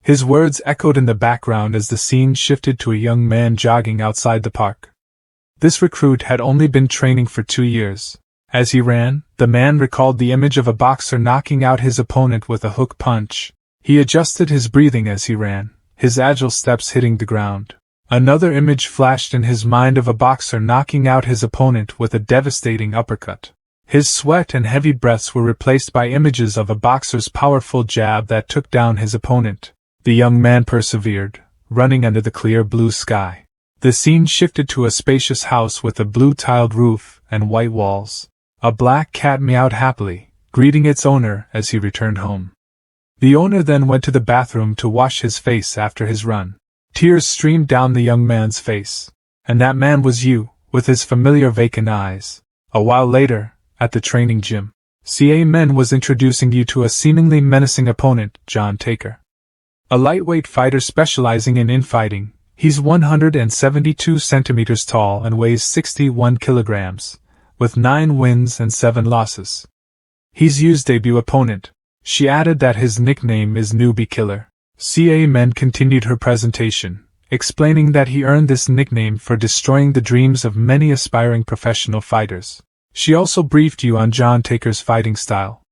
His words echoed in the background as the scene shifted to a young man jogging outside the park. This recruit had only been training for 2 years. As he ran, the man recalled the image of a boxer knocking out his opponent with a hook punch. He adjusted his breathing as he ran, his agile steps hitting the ground. Another image flashed in his mind of a boxer knocking out his opponent with a devastating uppercut. His sweat and heavy breaths were replaced by images of a boxer's powerful jab that took down his opponent. The young man persevered, running under the clear blue sky. The scene shifted to a spacious house with a blue-tiled roof and white walls. A black cat meowed happily, greeting its owner as he returned home. The owner then went to the bathroom to wash his face after his run. Tears streamed down the young man's face. And that man was you, with his familiar vacant eyes. A while later, at the training gym, CA Men was introducing you to a seemingly menacing opponent, John Taker. A lightweight fighter specializing in infighting. He's 172 centimeters tall and weighs 61 kilograms, with 9 wins and 7 losses. He's Yu's debut opponent. She added that his nickname is Newbie Killer. CA Men continued her presentation, explaining that he earned this nickname for destroying the dreams of many aspiring professional fighters. She also briefed you on John Taker's fighting style.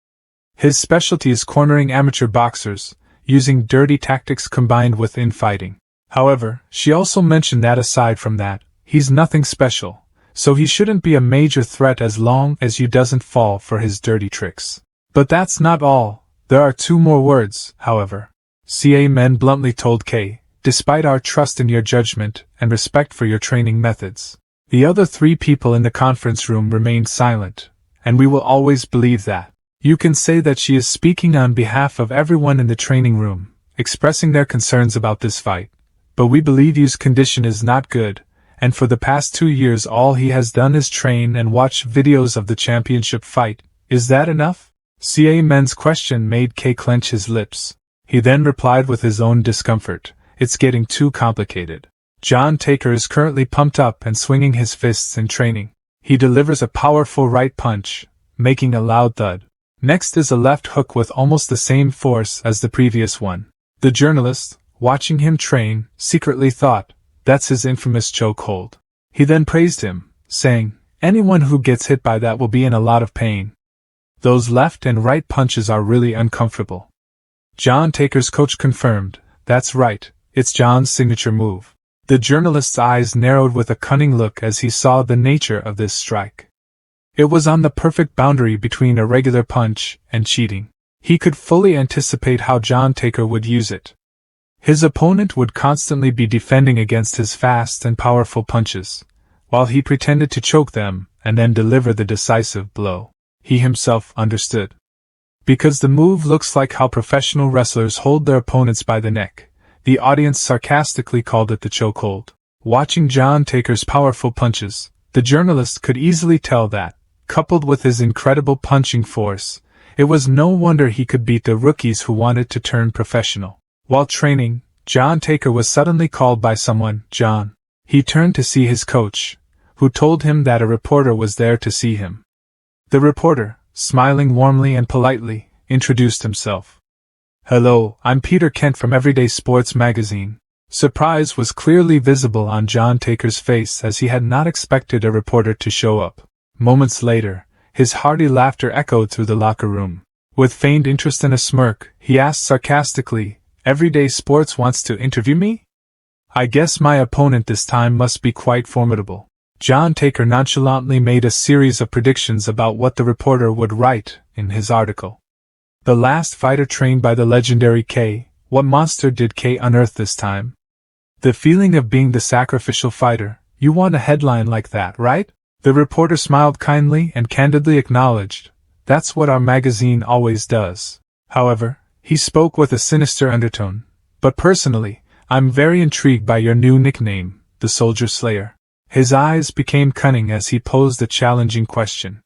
His specialty is cornering amateur boxers, using dirty tactics combined with infighting. However, she also mentioned that aside from that, he's nothing special, so he shouldn't be a major threat as long as you doesn't fall for his dirty tricks. But that's not all. There are 2 more words, however. CA Men bluntly told Kay, despite our trust in your judgment and respect for your training methods. The other 3 people in the conference room remained silent, and we will always believe that. You can say that she is speaking on behalf of everyone in the training room, expressing their concerns about this fight. But we believe Yu's condition is not good, and for the past 2 years all he has done is train and watch videos of the championship fight. Is that enough? CA Men's question made Kay clench his lips. He then replied with his own discomfort, it's getting too complicated. John Taker is currently pumped up and swinging his fists in training. He delivers a powerful right punch, making a loud thud. Next is a left hook with almost the same force as the previous one. The journalist, watching him train, secretly thought, that's his infamous chokehold. He then praised him, saying, anyone who gets hit by that will be in a lot of pain. Those left and right punches are really uncomfortable. John Taker's coach confirmed, that's right, it's John's signature move. The journalist's eyes narrowed with a cunning look as he saw the nature of this strike. It was on the perfect boundary between a regular punch and cheating. He could fully anticipate how John Taker would use it. His opponent would constantly be defending against his fast and powerful punches, while he pretended to choke them and then deliver the decisive blow. He himself understood. Because the move looks like how professional wrestlers hold their opponents by the neck, the audience sarcastically called it the chokehold. Watching John Taker's powerful punches, the journalist could easily tell that, coupled with his incredible punching force, it was no wonder he could beat the rookies who wanted to turn professional. While training, John Taker was suddenly called by someone, John. He turned to see his coach, who told him that a reporter was there to see him. The reporter, smiling warmly and politely, introduced himself. Hello, I'm Peter Kent from Everyday Sports magazine. Surprise was clearly visible on John Taker's face as he had not expected a reporter to show up. Moments later, his hearty laughter echoed through the locker room. With feigned interest and a smirk, he asked sarcastically, Everyday Sports wants to interview me? I guess my opponent this time must be quite formidable. John Taker nonchalantly made a series of predictions about what the reporter would write in his article. The last fighter trained by the legendary K. What monster did K unearth this time? The feeling of being the sacrificial fighter. You want a headline like that, right? The reporter smiled kindly and candidly acknowledged, that's what our magazine always does. However, he spoke with a sinister undertone. But personally, I'm very intrigued by your new nickname, the Soldier Slayer. His eyes became cunning as he posed a challenging question.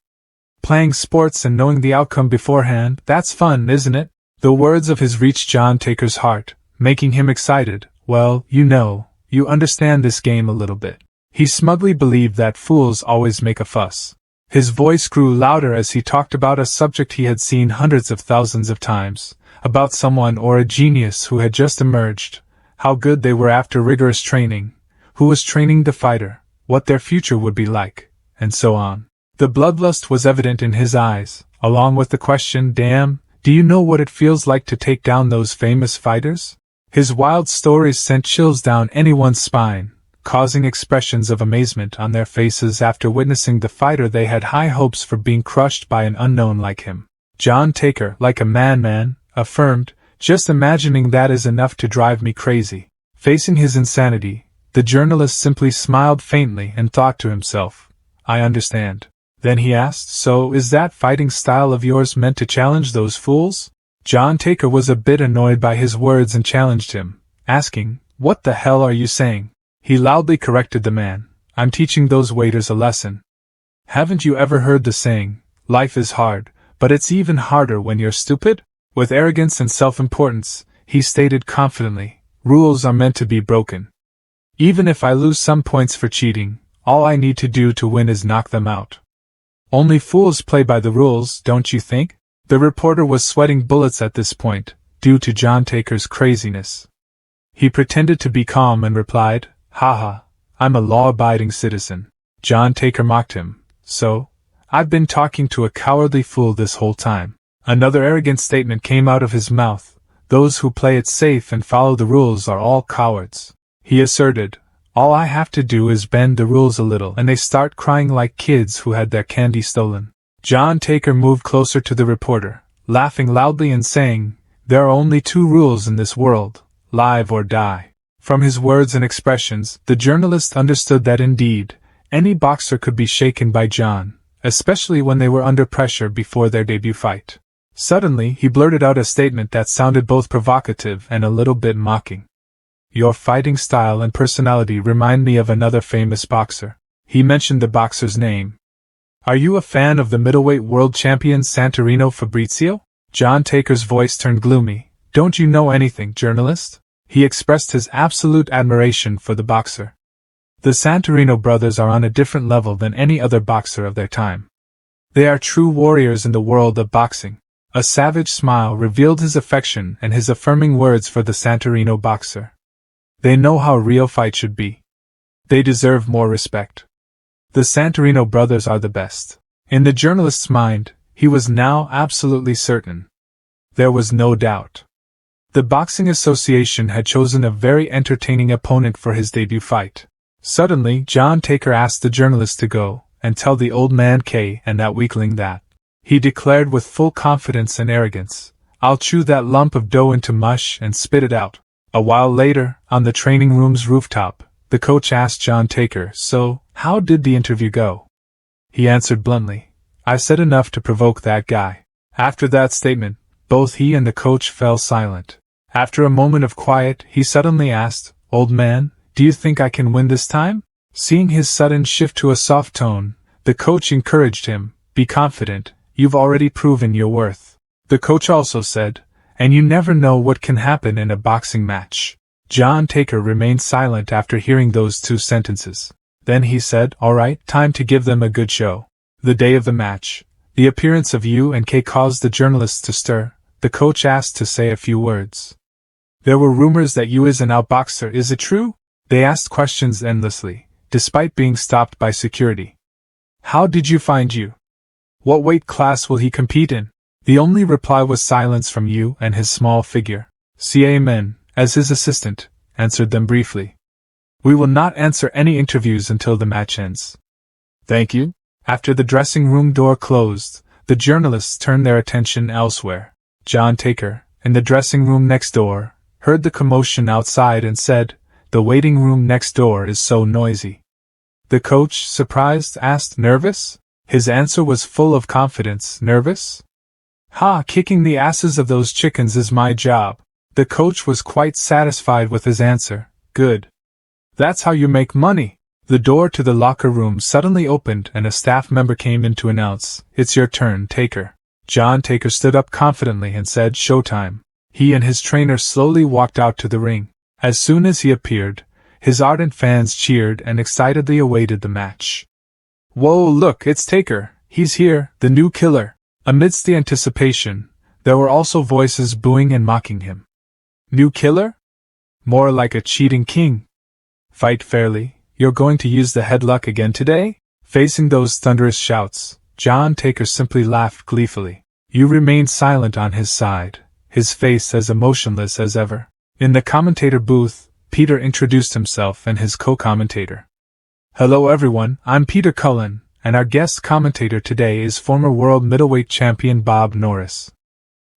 Playing sports and knowing the outcome beforehand, that's fun, isn't it? The words of his reached John Taker's heart, making him excited. Well, you understand this game a little bit. He smugly believed that fools always make a fuss. His voice grew louder as he talked about a subject he had seen hundreds of thousands of times, about someone or a genius who had just emerged, how good they were after rigorous training, who was training the fighter, what their future would be like, and so on. The bloodlust was evident in his eyes, along with the question, "Damn, do you know what it feels like to take down those famous fighters?" His wild stories sent chills down anyone's spine, causing expressions of amazement on their faces after witnessing the fighter they had high hopes for being crushed by an unknown like him. John Taker, like a madman, affirmed, "Just imagining that is enough to drive me crazy." Facing his insanity, the journalist simply smiled faintly and thought to himself, "I understand." Then he asked, "So is that fighting style of yours meant to challenge those fools?" John Taker was a bit annoyed by his words and challenged him, asking, "What the hell are you saying?" He loudly corrected the man, "I'm teaching those waiters a lesson. Haven't you ever heard the saying, life is hard, but it's even harder when you're stupid?" With arrogance and self-importance, he stated confidently, "Rules are meant to be broken. Even if I lose some points for cheating, all I need to do to win is knock them out. Only fools play by the rules, don't you think?" The reporter was sweating bullets at this point, due to John Taker's craziness. He pretended to be calm and replied, "Haha, I'm a law-abiding citizen." John Taker mocked him, "So, I've been talking to a cowardly fool this whole time." Another arrogant statement came out of his mouth, "Those who play it safe and follow the rules are all cowards." He asserted, "All I have to do is bend the rules a little and they start crying like kids who had their candy stolen." John Taker moved closer to the reporter, laughing loudly and saying, "There are only two rules in this world, live or die." From his words and expressions, the journalist understood that indeed, any boxer could be shaken by John, especially when they were under pressure before their debut fight. Suddenly, he blurted out a statement that sounded both provocative and a little bit mocking. "Your fighting style and personality remind me of another famous boxer." He mentioned the boxer's name. "Are you a fan of the middleweight world champion Santorino Fabrizio?" John Taker's voice turned gloomy. "Don't you know anything, journalist?" He expressed his absolute admiration for the boxer. "The Santorino brothers are on a different level than any other boxer of their time. They are true warriors in the world of boxing." A savage smile revealed his affection and his affirming words for the Santorino boxer. "They know how a real fight should be. They deserve more respect. The Santorino brothers are the best." In the journalist's mind, he was now absolutely certain. There was no doubt. The Boxing Association had chosen a very entertaining opponent for his debut fight. Suddenly, John Taker asked the journalist to go and tell the old man K and that weakling that. He declared with full confidence and arrogance, "I'll chew that lump of dough into mush and spit it out." A while later, on the training room's rooftop, the coach asked John Taker, "So, how did the interview go?" He answered bluntly, "I said enough to provoke that guy." After that statement, both he and the coach fell silent. After a moment of quiet, he suddenly asked, "Old man, do you think I can win this time?" Seeing his sudden shift to a soft tone, the coach encouraged him, "Be confident, you've already proven your worth." The coach also said, "And you never know what can happen in a boxing match." John Taker remained silent after hearing those two sentences. Then he said, "All right, time to give them a good show." The day of the match, the appearance of Yu and K caused the journalists to stir. The coach asked to say a few words. "There were rumors that Yu is an outboxer, is it true?" They asked questions endlessly, despite being stopped by security. "How did you find Yu? What weight class will he compete in?" The only reply was silence from Yu and his small figure. "Ca Men, as his assistant, answered them briefly. "We will not answer any interviews until the match ends." "Thank you." After the dressing room door closed, the journalists turned their attention elsewhere. John Taker, in the dressing room next door, heard the commotion outside and said, "The waiting room next door is so noisy." The coach, surprised, asked, "Nervous?" His answer was full of confidence. "Nervous? Ha, kicking the asses of those chickens is my job." The coach was quite satisfied with his answer. "Good. That's how you make money." The door to the locker room suddenly opened and a staff member came in to announce, "It's your turn, Taker." John Taker stood up confidently and said, "Showtime." He and his trainer slowly walked out to the ring. As soon as he appeared, his ardent fans cheered and excitedly awaited the match. "Whoa, look, it's Taker, he's here, the new killer." Amidst the anticipation, There were also voices booing and mocking him. New killer? More like a cheating king. Fight fairly, you're going to use the headlock again today? Facing those thunderous shouts, John Taker simply laughed gleefully. Yu remained silent on his side, his face as emotionless as ever. In the commentator booth, Peter introduced himself and his co-commentator. Hello everyone, I'm Peter Cullen, and our guest commentator today is former world middleweight champion Bob Norris.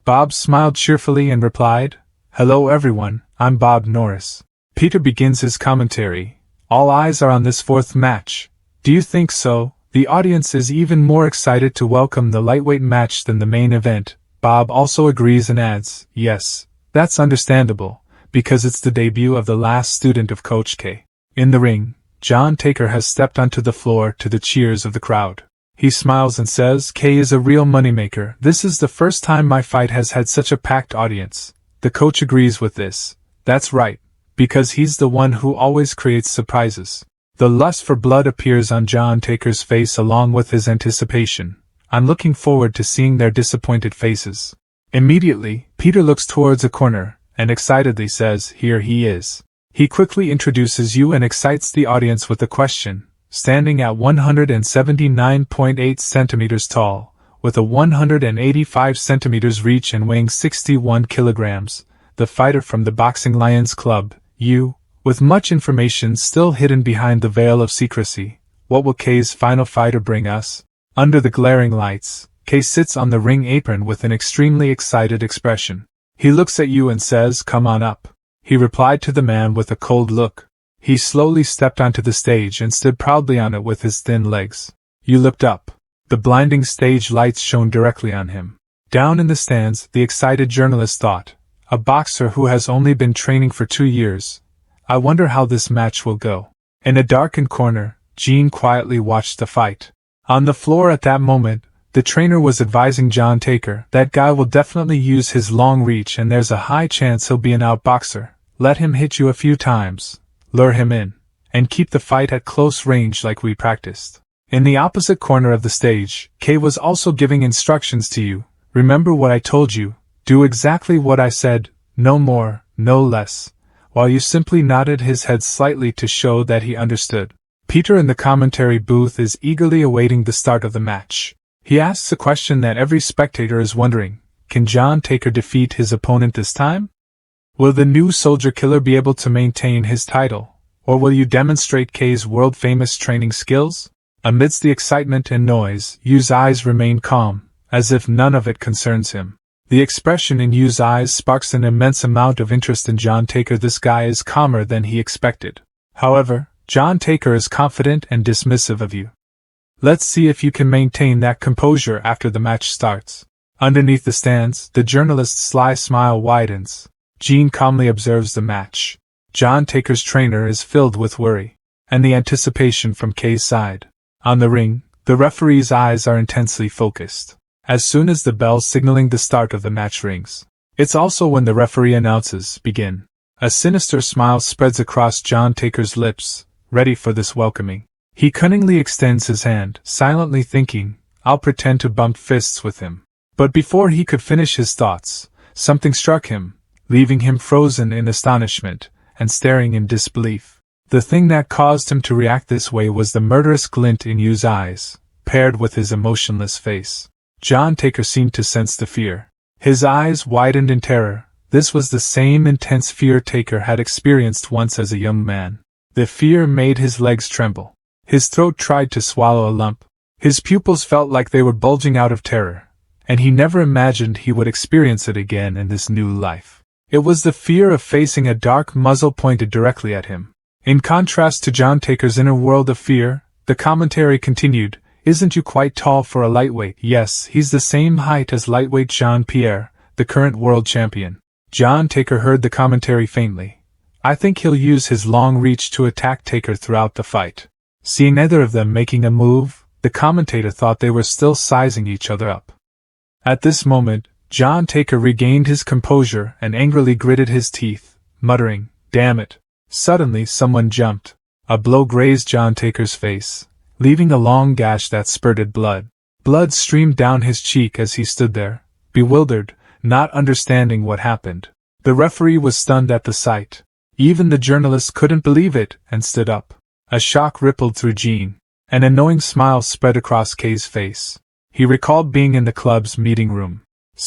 Bob smiled cheerfully and replied, Hello everyone, I'm Bob Norris. Peter begins his commentary. All eyes are on this fourth match. Do you think so? The audience is even more excited to welcome the lightweight match than the main event. Bob also agrees and adds, Yes, that's understandable, because it's the debut of the last student of Coach K. In the ring, John Taker has stepped onto the floor to the cheers of the crowd. He smiles and says, K is a real moneymaker. This is the first time my fight has had such a packed audience. The coach agrees with this. That's right, because he's the one who always creates surprises. The lust for blood appears on John Taker's face along with his anticipation. I'm looking forward to seeing their disappointed faces. Immediately, Peter looks towards a corner, and excitedly says, Here he is. He quickly introduces you and excites the audience with a question. Standing at 179.8 centimeters tall, with a 185 centimeters reach and weighing 61 kilograms, the fighter from the Boxing Lions Club, Yu, with much information still hidden behind the veil of secrecy. What will K's final fighter bring us? Under the glaring lights, K sits on the ring apron with an extremely excited expression. He looks at Yu and says, Come on up. He replied to the man with a cold look. He slowly stepped onto the stage and stood proudly on it with his thin legs. Yu looked up. The blinding stage lights shone directly on him. Down in the stands, the excited journalist thought, a boxer who has only been training for 2 years. I wonder how this match will go. In a darkened corner, Jean quietly watched the fight. On the floor at that moment, the trainer was advising John Taker, that guy will definitely use his long reach and there's a high chance he'll be an outboxer. Let him hit you a few times, lure him in, and keep the fight at close range like we practiced. In the opposite corner of the stage, Kay was also giving instructions to you. Remember what I told you, do exactly what I said, no more, no less, while you simply nodded his head slightly to show that he understood. Peter in the commentary booth is eagerly awaiting the start of the match. He asks a question that every spectator is wondering, can John Taker defeat his opponent this time? Will the new soldier killer be able to maintain his title, or will you demonstrate K's world-famous training skills? Amidst the excitement and noise, Yu's eyes remain calm, as if none of it concerns him. The expression in Yu's eyes sparks an immense amount of interest in John Taker. This guy is calmer than he expected. However, John Taker is confident and dismissive of you. Let's see if you can maintain that composure after the match starts. Underneath the stands, the journalist's sly smile widens. Jean calmly observes the match. John Taker's trainer is filled with worry, and the anticipation from K's side. On the ring, the referee's eyes are intensely focused. As soon as the bell signaling the start of the match rings, it's also when the referee announces, begin. A sinister smile spreads across John Taker's lips, ready for this welcoming. He cunningly extends his hand, silently thinking, I'll pretend to bump fists with him. But before he could finish his thoughts, something struck him, leaving him frozen in astonishment, and staring in disbelief. The thing that caused him to react this way was the murderous glint in Yu's eyes, paired with his emotionless face. John Taker seemed to sense the fear. His eyes widened in terror. This was the same intense fear Taker had experienced once as a young man. The fear made his legs tremble. His throat tried to swallow a lump. His pupils felt like they were bulging out of terror, and he never imagined he would experience it again in this new life. It was the fear of facing a dark muzzle pointed directly at him. In contrast to John Taker's inner world of fear, the commentary continued, Isn't you quite tall for a lightweight? Yes, he's the same height as lightweight Jean-Pierre, the current world champion. John Taker heard the commentary faintly. I think he'll use his long reach to attack Taker throughout the fight. Seeing neither of them making a move, the commentator thought they were still sizing each other up. At this moment, John Taker regained his composure and angrily gritted his teeth, muttering, Damn it. Suddenly someone jumped. A blow grazed John Taker's face, leaving a long gash that spurted blood. Blood streamed down his cheek as he stood there, bewildered, not understanding what happened. The referee was stunned at the sight. Even the journalist couldn't believe it and stood up. A shock rippled through Jean. An annoying smile spread across Kay's face. He recalled being in the club's meeting room.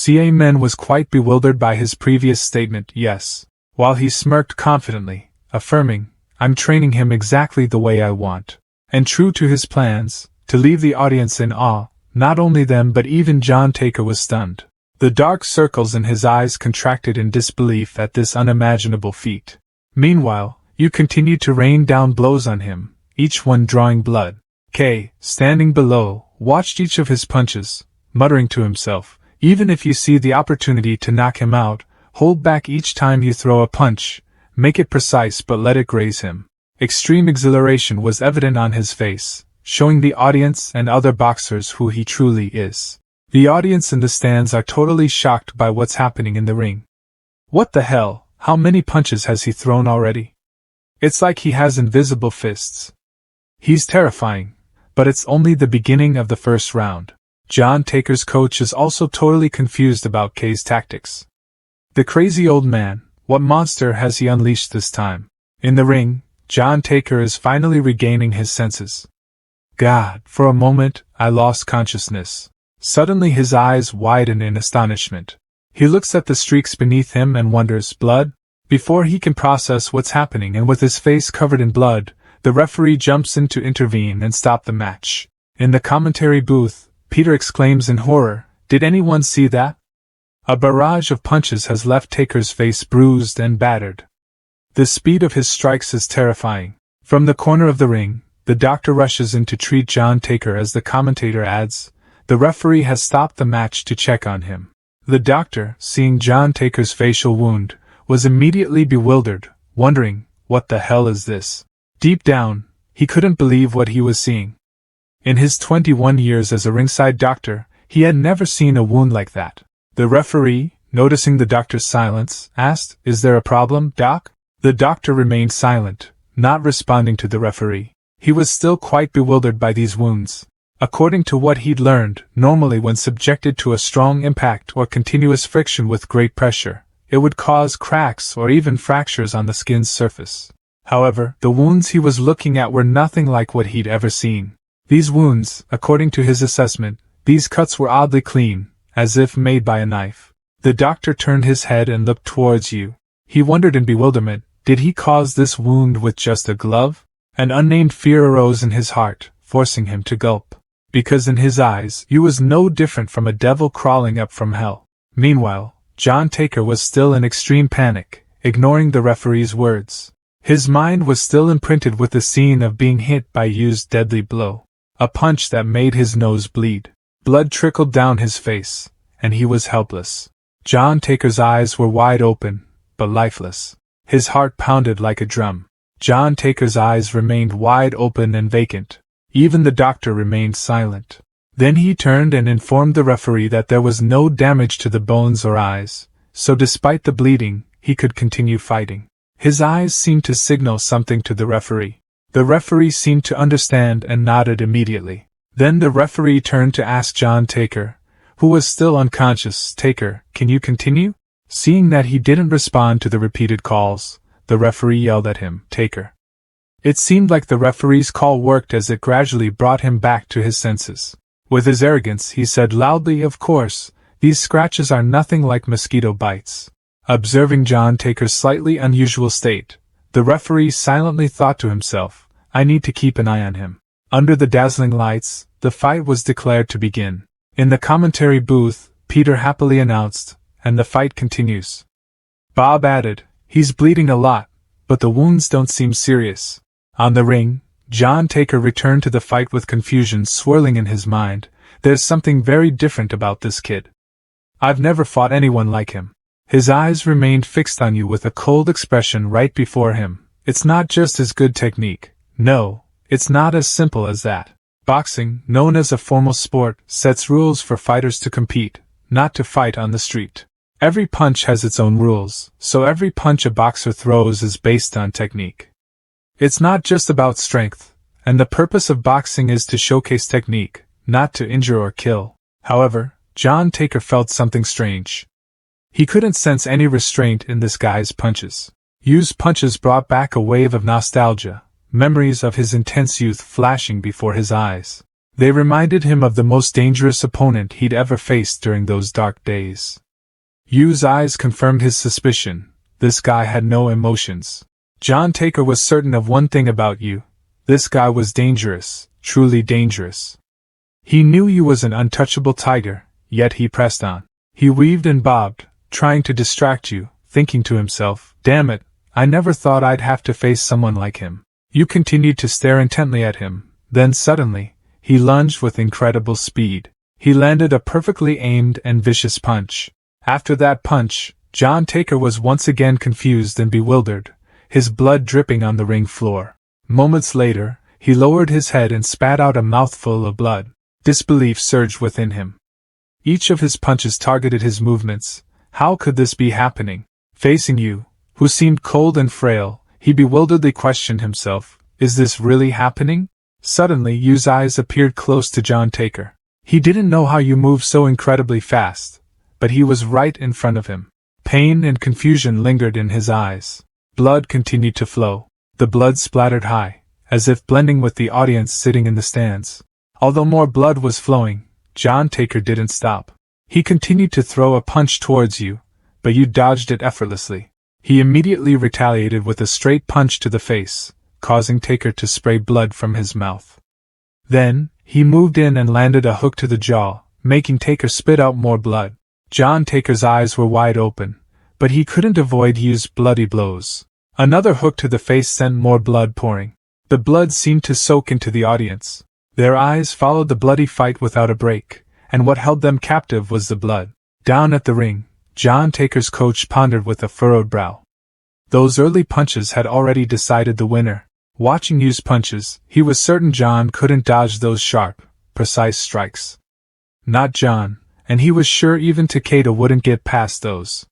Men was quite bewildered by his previous statement, yes, while he smirked confidently, affirming, "I'm training him exactly the way I want." And true to his plans, to leave the audience in awe, not only them but even John Taker was stunned. The dark circles in his eyes contracted in disbelief at this unimaginable feat. Meanwhile, you continued to rain down blows on him, each one drawing blood. Kay, standing below, watched each of his punches, muttering to himself, "Even if you see the opportunity to knock him out, hold back each time you throw a punch, make it precise but let it graze him." Extreme exhilaration was evident on his face, showing the audience and other boxers who he truly is. The audience in the stands are totally shocked by what's happening in the ring. What the hell, how many punches has he thrown already? It's like he has invisible fists. He's terrifying, but it's only the beginning of the first round. John Taker's coach is also totally confused about Kay's tactics. The crazy old man, what monster has he unleashed this time? In the ring, John Taker is finally regaining his senses. God, for a moment, I lost consciousness. Suddenly his eyes widen in astonishment. He looks at the streaks beneath him and wonders, blood? Before he can process what's happening and with his face covered in blood, the referee jumps in to intervene and stop the match. In the commentary booth, Peter exclaims in horror, "Did anyone see that?" A barrage of punches has left Taker's face bruised and battered. The speed of his strikes is terrifying. From the corner of the ring, the doctor rushes in to treat John Taker as the commentator adds, "The referee has stopped the match to check on him." The doctor, seeing John Taker's facial wound, was immediately bewildered, wondering, what the hell is this? Deep down, he couldn't believe what he was seeing. In his 21 years as a ringside doctor, he had never seen a wound like that. The referee, noticing the doctor's silence, asked, "Is there a problem, Doc?" The doctor remained silent, not responding to the referee. He was still quite bewildered by these wounds. According to what he'd learned, normally when subjected to a strong impact or continuous friction with great pressure, it would cause cracks or even fractures on the skin's surface. However, the wounds he was looking at were nothing like what he'd ever seen. These wounds, according to his assessment, these cuts were oddly clean, as if made by a knife. The doctor turned his head and looked towards you. He wondered in bewilderment, did he cause this wound with just a glove? An unnamed fear arose in his heart, forcing him to gulp. Because in his eyes, you was no different from a devil crawling up from hell. Meanwhile, John Taker was still in extreme panic, ignoring the referee's words. His mind was still imprinted with the scene of being hit by Yu's deadly blow. A punch that made his nose bleed. Blood trickled down his face, and he was helpless. John Taker's eyes were wide open, but lifeless. His heart pounded like a drum. John Taker's eyes remained wide open and vacant. Even the doctor remained silent. Then he turned and informed the referee that there was no damage to the bones or eyes, so despite the bleeding, he could continue fighting. His eyes seemed to signal something to the referee. The referee seemed to understand and nodded immediately. Then the referee turned to ask John Taker, who was still unconscious, "Taker, can you continue?" Seeing that he didn't respond to the repeated calls, the referee yelled at him, "Taker." It seemed like the referee's call worked as it gradually brought him back to his senses. With his arrogance, he said loudly, "Of course, these scratches are nothing like mosquito bites." Observing John Taker's slightly unusual state, the referee silently thought to himself, "I need to keep an eye on him." Under the dazzling lights, the fight was declared to begin. In the commentary booth, Peter happily announced, "And the fight continues." Bob added, "He's bleeding a lot, but the wounds don't seem serious." On the ring, John Taker returned to the fight with confusion swirling in his mind. "There's something very different about this kid. I've never fought anyone like him." His eyes remained fixed on you with a cold expression right before him. "It's not just his good technique. No, it's not as simple as that. Boxing, known as a formal sport, sets rules for fighters to compete, not to fight on the street. Every punch has its own rules, so every punch a boxer throws is based on technique. It's not just about strength, and the purpose of boxing is to showcase technique, not to injure or kill." However, John Taker felt something strange. He couldn't sense any restraint in this guy's punches. Yu's punches brought back a wave of nostalgia, memories of his intense youth flashing before his eyes. They reminded him of the most dangerous opponent he'd ever faced during those dark days. Yu's eyes confirmed his suspicion. This guy had no emotions. John Taker was certain of one thing about Yu. This guy was dangerous, truly dangerous. He knew Yu was an untouchable tiger, yet he pressed on. He weaved and bobbed, trying to distract Yu, thinking to himself, "Damn it, I never thought I'd have to face someone like him." Yu continued to stare intently at him, then suddenly, he lunged with incredible speed. He landed a perfectly aimed and vicious punch. After that punch, John Taker was once again confused and bewildered, his blood dripping on the ring floor. Moments later, he lowered his head and spat out a mouthful of blood. Disbelief surged within him. Each of his punches targeted his movements. How could this be happening? Facing Yu, who seemed cold and frail, he bewilderedly questioned himself, is this really happening? Suddenly Yu's eyes appeared close to John Taker. He didn't know how Yu moved so incredibly fast, but he was right in front of him. Pain and confusion lingered in his eyes. Blood continued to flow. The blood splattered high, as if blending with the audience sitting in the stands. Although more blood was flowing, John Taker didn't stop. He continued to throw a punch towards Yu, but Yu dodged it effortlessly. He immediately retaliated with a straight punch to the face, causing Taker to spray blood from his mouth. Then, he moved in and landed a hook to the jaw, making Taker spit out more blood. John Taker's eyes were wide open, but he couldn't avoid Yu's bloody blows. Another hook to the face sent more blood pouring. The blood seemed to soak into the audience. Their eyes followed the bloody fight without a break, and what held them captive was the blood. Down at the ring, John Taker's coach pondered with a furrowed brow. Those early punches had already decided the winner. Watching Yu's punches, he was certain John couldn't dodge those sharp, precise strikes. Not John, and he was sure even Takeda wouldn't get past those.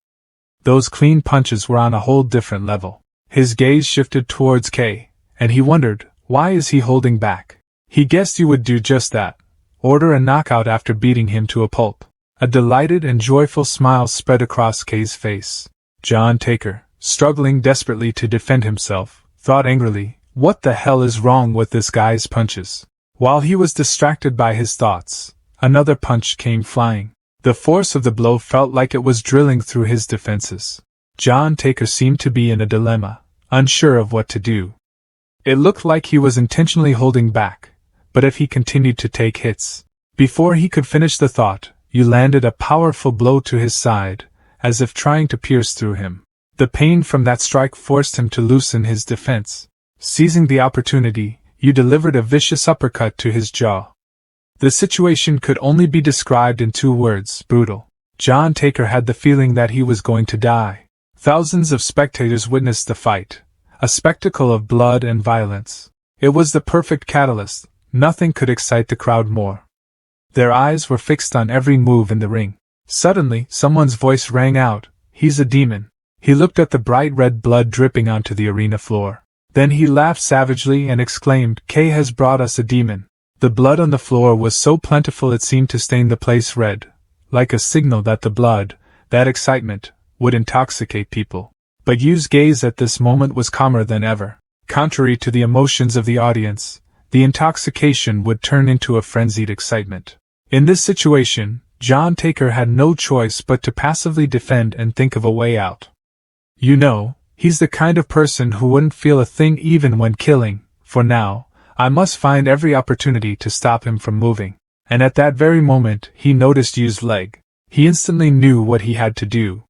Those clean punches were on a whole different level. His gaze shifted towards Kay, and he wondered, why is he holding back? He guessed Yu would do just that, order a knockout after beating him to a pulp. A delighted and joyful smile spread across Kay's face. John Taker, struggling desperately to defend himself, thought angrily, what the hell is wrong with this guy's punches? While he was distracted by his thoughts, another punch came flying. The force of the blow felt like it was drilling through his defenses. John Taker seemed to be in a dilemma, unsure of what to do. It looked like he was intentionally holding back, but if he continued to take hits, before he could finish the thought, Yu landed a powerful blow to his side, as if trying to pierce through him. The pain from that strike forced him to loosen his defense. Seizing the opportunity, Yu delivered a vicious uppercut to his jaw. The situation could only be described in two words: brutal. John Taker had the feeling that he was going to die. Thousands of spectators witnessed the fight, a spectacle of blood and violence. It was the perfect catalyst. Nothing could excite the crowd more. Their eyes were fixed on every move in the ring. Suddenly, someone's voice rang out, "He's a demon." He looked at the bright red blood dripping onto the arena floor. Then he laughed savagely and exclaimed, "Kay has brought us a demon." The blood on the floor was so plentiful it seemed to stain the place red, like a signal that the blood, that excitement, would intoxicate people. But Yu's gaze at this moment was calmer than ever. Contrary to the emotions of the audience, the intoxication would turn into a frenzied excitement. In this situation, John Taker had no choice but to passively defend and think of a way out. You know, he's the kind of person who wouldn't feel a thing even when killing. For now, I must find every opportunity to stop him from moving. And at that very moment, he noticed Yu's leg. He instantly knew what he had to do.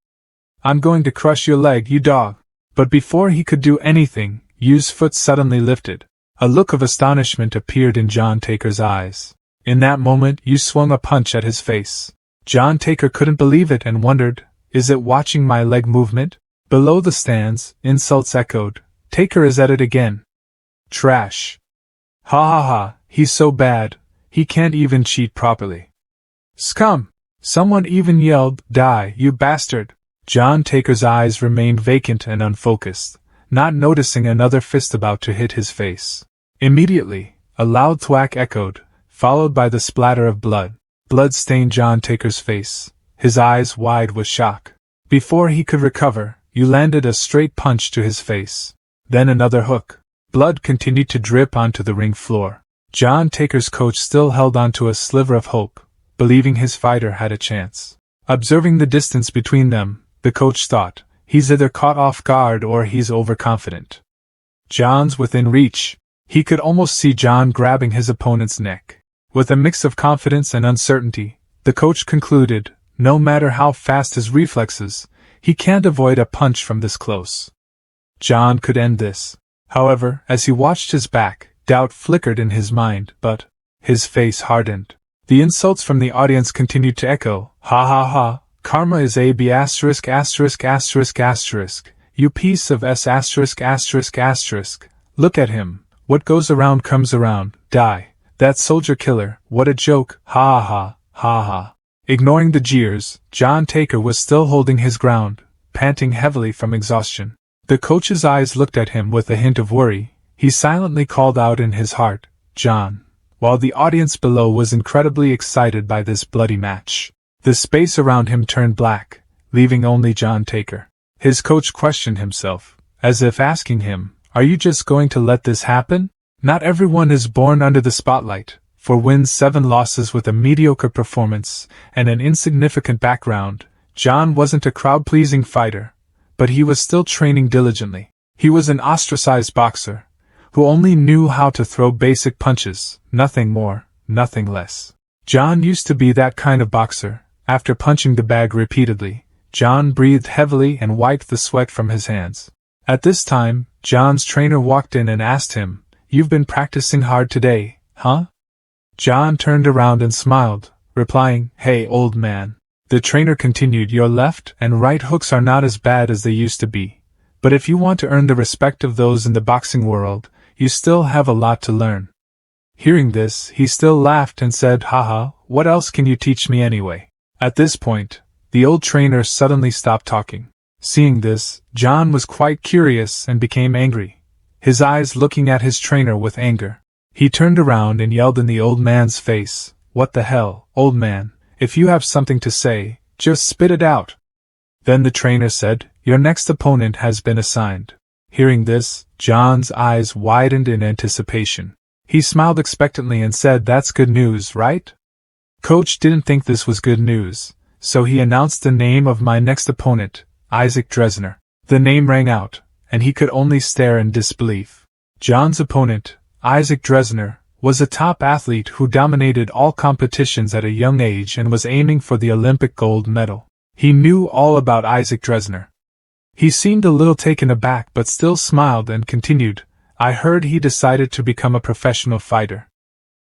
"I'm going to crush your leg, you dog." But before he could do anything, Yu's foot suddenly lifted. A look of astonishment appeared in John Taker's eyes. In that moment, Yu swung a punch at his face. John Taker couldn't believe it and wondered, is it watching my leg movement? Below the stands, insults echoed. Taker is at it again. Trash. Ha ha ha, he's so bad, he can't even cheat properly. Scum! Someone even yelled, "Die, you bastard!" John Taker's eyes remained vacant and unfocused, not noticing another fist about to hit his face. Immediately, a loud thwack echoed, followed by the splatter of blood. Blood stained John Taker's face, his eyes wide with shock. Before he could recover, you landed a straight punch to his face. Then another hook. Blood continued to drip onto the ring floor. John Taker's coach still held onto a sliver of hope, believing his fighter had a chance. Observing the distance between them, the coach thought, he's either caught off guard or he's overconfident. John's within reach. He could almost see John grabbing his opponent's neck. With a mix of confidence and uncertainty, the coach concluded, no matter how fast his reflexes, he can't avoid a punch from this close. John could end this. However, as he watched his back, doubt flickered in his mind, but his face hardened. The insults from the audience continued to echo. Ha ha ha, karma is a b asterisk asterisk asterisk asterisk, you piece of s asterisk asterisk asterisk, look at him, what goes around comes around, die, that soldier killer, what a joke, ha ha ha ha. Ignoring the jeers, John Taker was still holding his ground, panting heavily from exhaustion. The coach's eyes looked at him with a hint of worry. He silently called out in his heart, John, while the audience below was incredibly excited by this bloody match. The space around him turned black, leaving only John Taker. His coach questioned himself, as if asking him, are you just going to let this happen? Not everyone is born under the spotlight. 4 wins 7 losses with a mediocre performance and an insignificant background. John wasn't a crowd-pleasing fighter, but he was still training diligently. He was an ostracized boxer, who only knew how to throw basic punches, nothing more, nothing less. John used to be that kind of boxer. After punching the bag repeatedly, John breathed heavily and wiped the sweat from his hands. At this time, John's trainer walked in and asked him, you've been practicing hard today, huh? John turned around and smiled, replying, hey old man. The trainer continued, your left and right hooks are not as bad as they used to be, but if you want to earn the respect of those in the boxing world, you still have a lot to learn. Hearing this, he still laughed and said, haha, what else can you teach me anyway? At this point, the old trainer suddenly stopped talking. Seeing this, John was quite curious and became angry, his eyes looking at his trainer with anger. He turned around and yelled in the old man's face, what the hell, old man, if you have something to say, just spit it out. Then the trainer said, your next opponent has been assigned. Hearing this, John's eyes widened in anticipation. He smiled expectantly and said, that's good news, right? Coach didn't think this was good news, so he announced the name of my next opponent, Isaac Dresner. The name rang out, and he could only stare in disbelief. John's opponent, Isaac Dresner, was a top athlete who dominated all competitions at a young age and was aiming for the Olympic gold medal. He knew all about Isaac Dresner. He seemed a little taken aback but still smiled and continued, I heard he decided to become a professional fighter.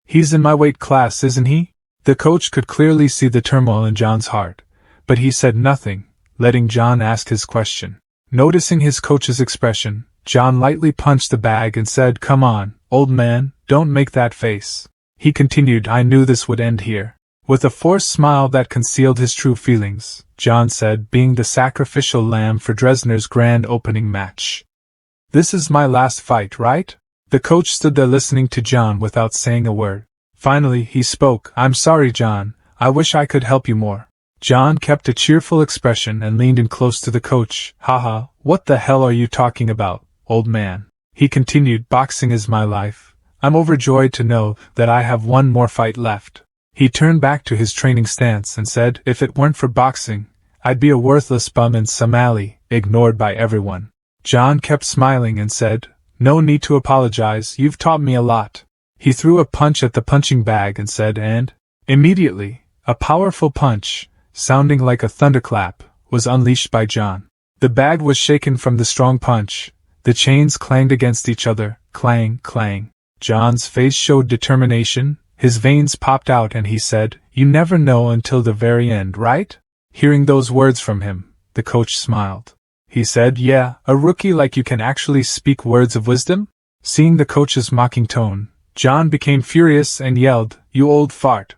He's in my weight class, isn't he? The coach could clearly see the turmoil in John's heart, but he said nothing, letting John ask his question. Noticing his coach's expression, John lightly punched the bag and said, come on, old man, don't make that face. He continued, I knew this would end here. With a forced smile that concealed his true feelings, John said, being the sacrificial lamb for Dresner's grand opening match. This is my last fight, right? The coach stood there listening to John without saying a word. Finally, he spoke, I'm sorry, John, I wish I could help you more. John kept a cheerful expression and leaned in close to the coach. Haha, what the hell are you talking about, old man? He continued, boxing is my life. I'm overjoyed to know that I have one more fight left. He turned back to his training stance and said, if it weren't for boxing, I'd be a worthless bum in some alley, ignored by everyone. John kept smiling and said, no need to apologize, you've taught me a lot. He threw a punch at the punching bag and said, and immediately, a powerful punch, sounding like a thunderclap, was unleashed by John. The bag was shaken from the strong punch. The chains clanged against each other, clang, clang. John's face showed determination, his veins popped out and he said, you never know until the very end, right? Hearing those words from him, the coach smiled. He said, yeah, a rookie like you can actually speak words of wisdom? Seeing the coach's mocking tone, John became furious and yelled, you old fart.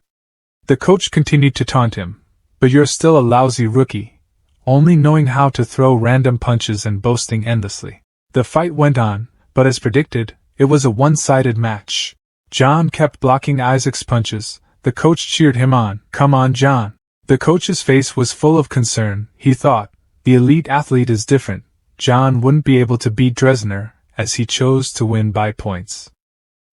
The coach continued to taunt him, but you're still a lousy rookie, only knowing how to throw random punches and boasting endlessly. The fight went on, but as predicted, it was a one-sided match. John kept blocking Isaac's punches. The coach cheered him on, come on, John. The coach's face was full of concern. He thought, The elite athlete is different. John wouldn't be able to beat Dresner, as he chose to win by points.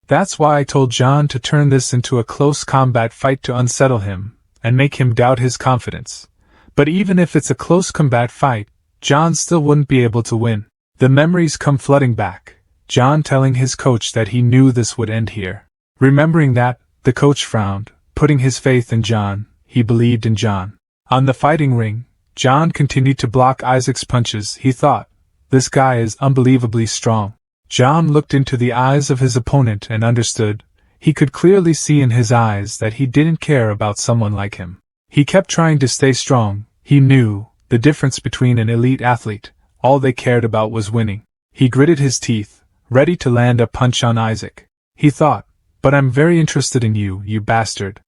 That's why I told John to turn this into a close combat fight to unsettle him, and make him doubt his confidence. But even if it's a close combat fight, John still wouldn't be able to win. The memories come flooding back, John telling his coach that he knew this would end here. Remembering that, the coach frowned, putting his faith in John. He believed in John. On the fighting ring, John continued to block Isaac's punches. He thought, this guy is unbelievably strong. John looked into the eyes of his opponent and understood. He could clearly see in his eyes that he didn't care about someone like him. He kept trying to stay strong. He knew the difference between an elite athlete. All they cared about was winning. He gritted his teeth, ready to land a punch on Isaac. He thought, but I'm very interested in you, you bastard.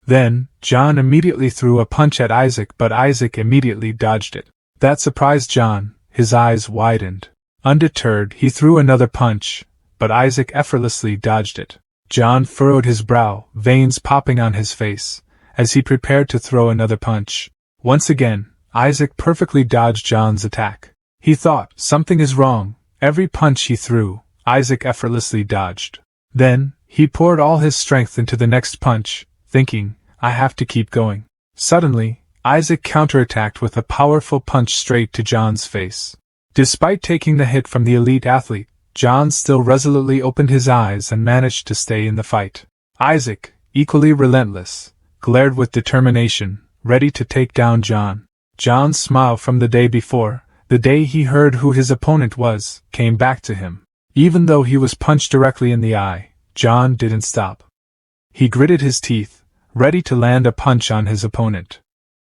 Then, John immediately threw a punch at Isaac, but Isaac immediately dodged it. That surprised John. His eyes widened. Undeterred, he threw another punch, but Isaac effortlessly dodged it. John furrowed his brow, veins popping on his face, as he prepared to throw another punch. Once again, Isaac perfectly dodged John's attack. He thought, something is wrong. Every punch he threw, Isaac effortlessly dodged. Then, he poured all his strength into the next punch, thinking, I have to keep going. Suddenly, Isaac counterattacked with a powerful punch straight to John's face. Despite taking the hit from the elite athlete, John still resolutely opened his eyes and managed to stay in the fight. Isaac, equally relentless, glared with determination, ready to take down John. John's smile from the day before, the day he heard who his opponent was, came back to him. Even though he was punched directly in the eye, John didn't stop. He gritted his teeth, ready to land a punch on his opponent.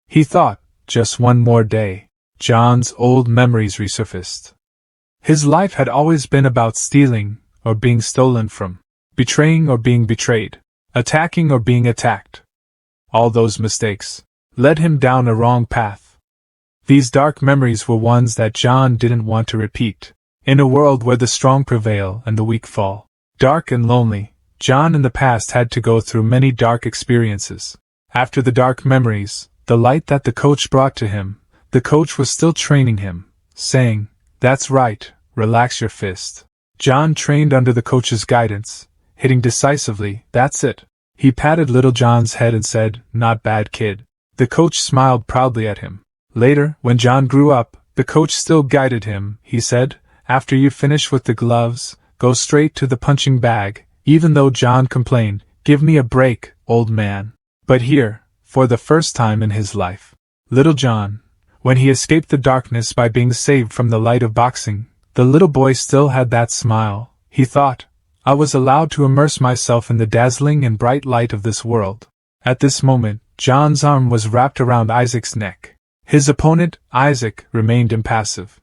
He thought, just one more day. John's old memories resurfaced. His life had always been about stealing, or being stolen from, betraying or being betrayed, attacking or being attacked. All those mistakes led him down a wrong path. These dark memories were ones that John didn't want to repeat. In a world where the strong prevail and the weak fall, dark and lonely, John in the past had to go through many dark experiences. After the dark memories, the light that the coach brought to him, the coach was still training him, saying, that's right, relax your fist. John trained under the coach's guidance, hitting decisively, that's it. He patted little John's head and said, not bad kid. The coach smiled proudly at him. Later, when John grew up, the coach still guided him. He said, after you finish with the gloves, go straight to the punching bag. Even though John complained, give me a break, old man. But here, for the first time in his life, little John, when he escaped the darkness by being saved from the light of boxing, the little boy still had that smile. He thought, I was allowed to immerse myself in the dazzling and bright light of this world. At this moment, John's arm was wrapped around Isaac's neck. His opponent, Isaac, remained impassive.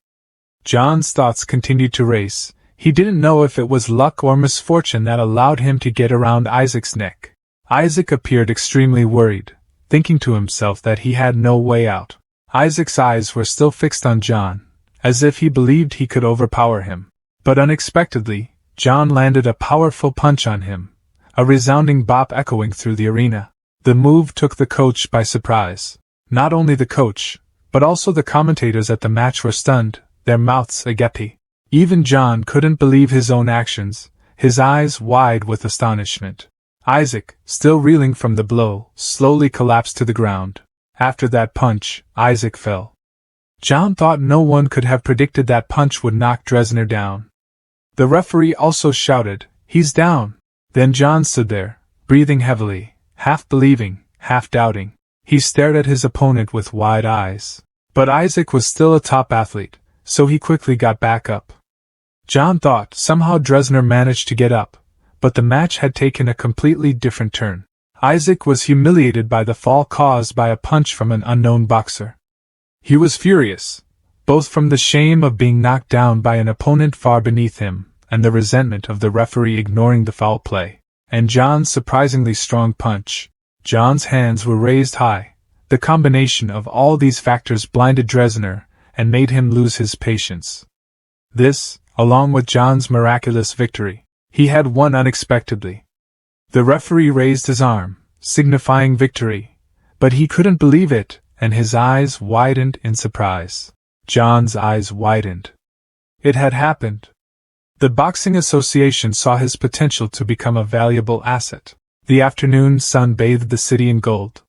John's thoughts continued to race. He didn't know if it was luck or misfortune that allowed him to get around Isaac's neck. Isaac appeared extremely worried, thinking to himself that he had no way out. Isaac's eyes were still fixed on John, as if he believed he could overpower him. But unexpectedly, John landed a powerful punch on him, a resounding bop echoing through the arena. The move took the coach by surprise. Not only the coach, but also the commentators at the match were stunned, their mouths agape. Even John couldn't believe his own actions, his eyes wide with astonishment. Isaac, still reeling from the blow, slowly collapsed to the ground. After that punch, Isaac fell. John thought no one could have predicted that punch would knock Dresner down. The referee also shouted, he's down. Then John stood there, breathing heavily, half believing, half doubting. He stared at his opponent with wide eyes. But Isaac was still a top athlete, so he quickly got back up. John thought somehow Dresner managed to get up, but the match had taken a completely different turn. Isaac was humiliated by the fall caused by a punch from an unknown boxer. He was furious, both from the shame of being knocked down by an opponent far beneath him, and the resentment of the referee ignoring the foul play, and John's surprisingly strong punch. John's hands were raised high. The combination of all these factors blinded Dresner and made him lose his patience. This, along with John's miraculous victory, he had won unexpectedly. The referee raised his arm, signifying victory, but he couldn't believe it, and his eyes widened in surprise. John's eyes widened. It had happened. The boxing association saw his potential to become a valuable asset. The afternoon sun bathed the city in gold.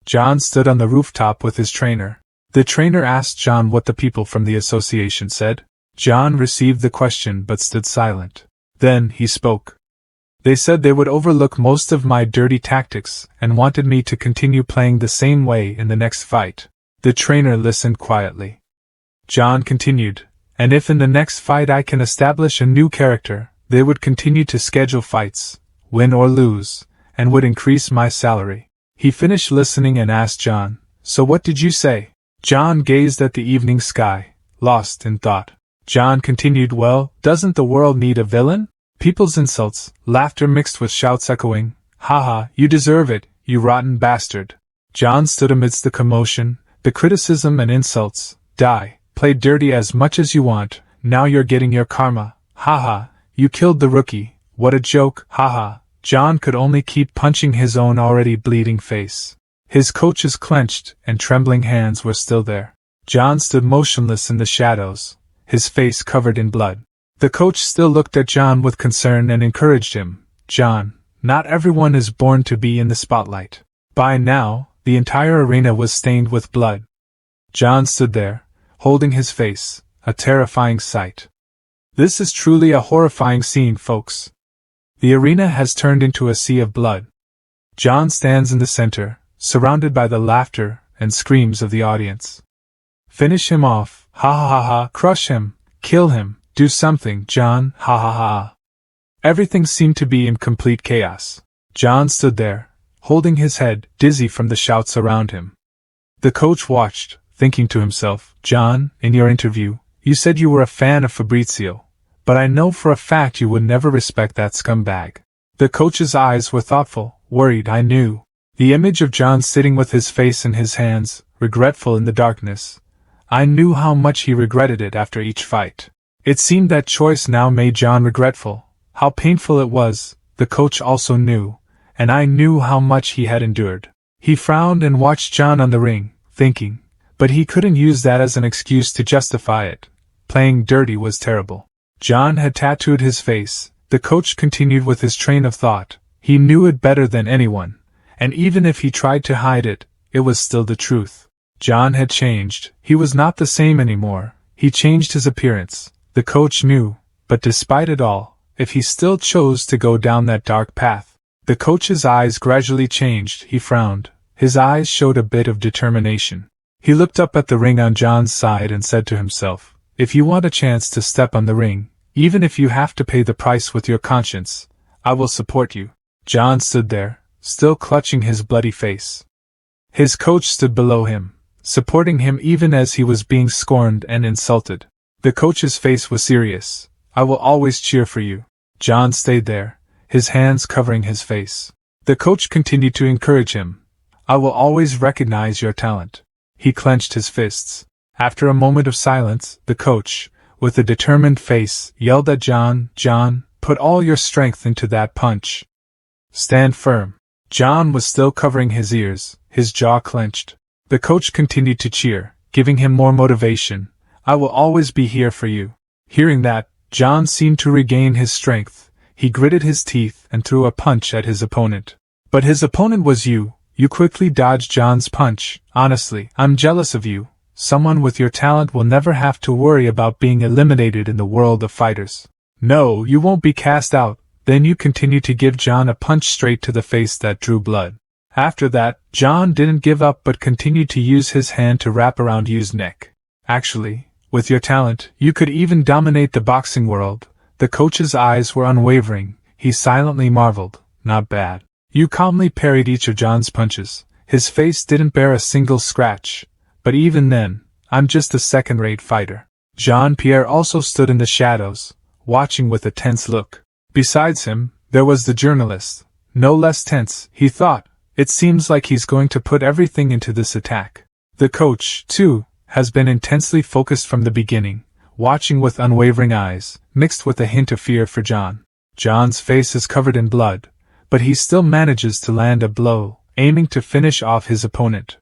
John stood on the rooftop with his trainer. The trainer asked John what the people from the association said. John received the question but stood silent. Then he spoke. They said they would overlook most of my dirty tactics and wanted me to continue playing the same way in the next fight. The trainer listened quietly. John continued, and if in the next fight I can establish a new character, they would continue to schedule fights, win or lose, and would increase my salary. He finished listening and asked John, so what did you say? John gazed at the evening sky, lost in thought. John continued, well, doesn't the world need a villain? People's insults, laughter mixed with shouts echoing, haha, you deserve it, you rotten bastard. John stood amidst the commotion, the criticism and insults. Die, play dirty as much as you want, now you're getting your karma, haha, you killed the rookie, what a joke, haha. John could only keep punching his own already bleeding face. His coach's clenched and trembling hands were still there. John stood motionless in the shadows, his face covered in blood. The coach still looked at John with concern and encouraged him. John, not everyone is born to be in the spotlight. By now, the entire arena was stained with blood. John stood there, holding his face, a terrifying sight. This is truly a horrifying scene, folks. The arena has turned into a sea of blood. John stands in the center, surrounded by the laughter and screams of the audience. Finish him off, ha ha ha ha, crush him, kill him, do something, John, ha ha ha. Everything seemed to be in complete chaos. John stood there, holding his head, dizzy from the shouts around him. The coach watched, thinking to himself, John, in your interview, you said you were a fan of Fabrizio, but I know for a fact you would never respect that scumbag. The coach's eyes were thoughtful, worried. I knew. The image of John sitting with his face in his hands, regretful in the darkness. I knew how much he regretted it after each fight. It seemed that choice now made John regretful. How painful it was, the coach also knew, and I knew how much he had endured. He frowned and watched John on the ring, thinking, but he couldn't use that as an excuse to justify it. Playing dirty was terrible. John had tattooed his face. The coach continued with his train of thought. He knew it better than anyone, and even if he tried to hide it, it was still the truth. John had changed. He was not the same anymore. He changed his appearance. The coach knew, but despite it all, if he still chose to go down that dark path. The coach's eyes gradually changed. He frowned. His eyes showed a bit of determination. He looked up at the ring on John's side and said to himself, if you want a chance to step on the ring, even if you have to pay the price with your conscience, I will support you. John stood there, still clutching his bloody face. His coach stood below him, supporting him even as he was being scorned and insulted. The coach's face was serious. I will always cheer for you. John stayed there, his hands covering his face. The coach continued to encourage him. I will always recognize your talent. He clenched his fists. After a moment of silence, the coach, with a determined face, yelled at John, John, put all your strength into that punch. Stand firm. John was still covering his ears, his jaw clenched. The coach continued to cheer, giving him more motivation. I will always be here for you. Hearing that, John seemed to regain his strength. He gritted his teeth and threw a punch at his opponent. But his opponent was you. You quickly dodged John's punch. Honestly, I'm jealous of you. Someone with your talent will never have to worry about being eliminated in the world of fighters. No, you won't be cast out. Then you continued to give John a punch straight to the face that drew blood. After that, John didn't give up but continued to use his hand to wrap around Yu's neck. Actually, with your talent, you could even dominate the boxing world. The coach's eyes were unwavering. He silently marveled. Not bad. Yu calmly parried each of John's punches. His face didn't bear a single scratch. But even then, I'm just a second-rate fighter. Jean-Pierre also stood in the shadows, watching with a tense look. Besides him, there was the journalist. No less tense, he thought. It seems like he's going to put everything into this attack. The coach, too, has been intensely focused from the beginning, watching with unwavering eyes, mixed with a hint of fear for John. John's face is covered in blood, but he still manages to land a blow, aiming to finish off his opponent.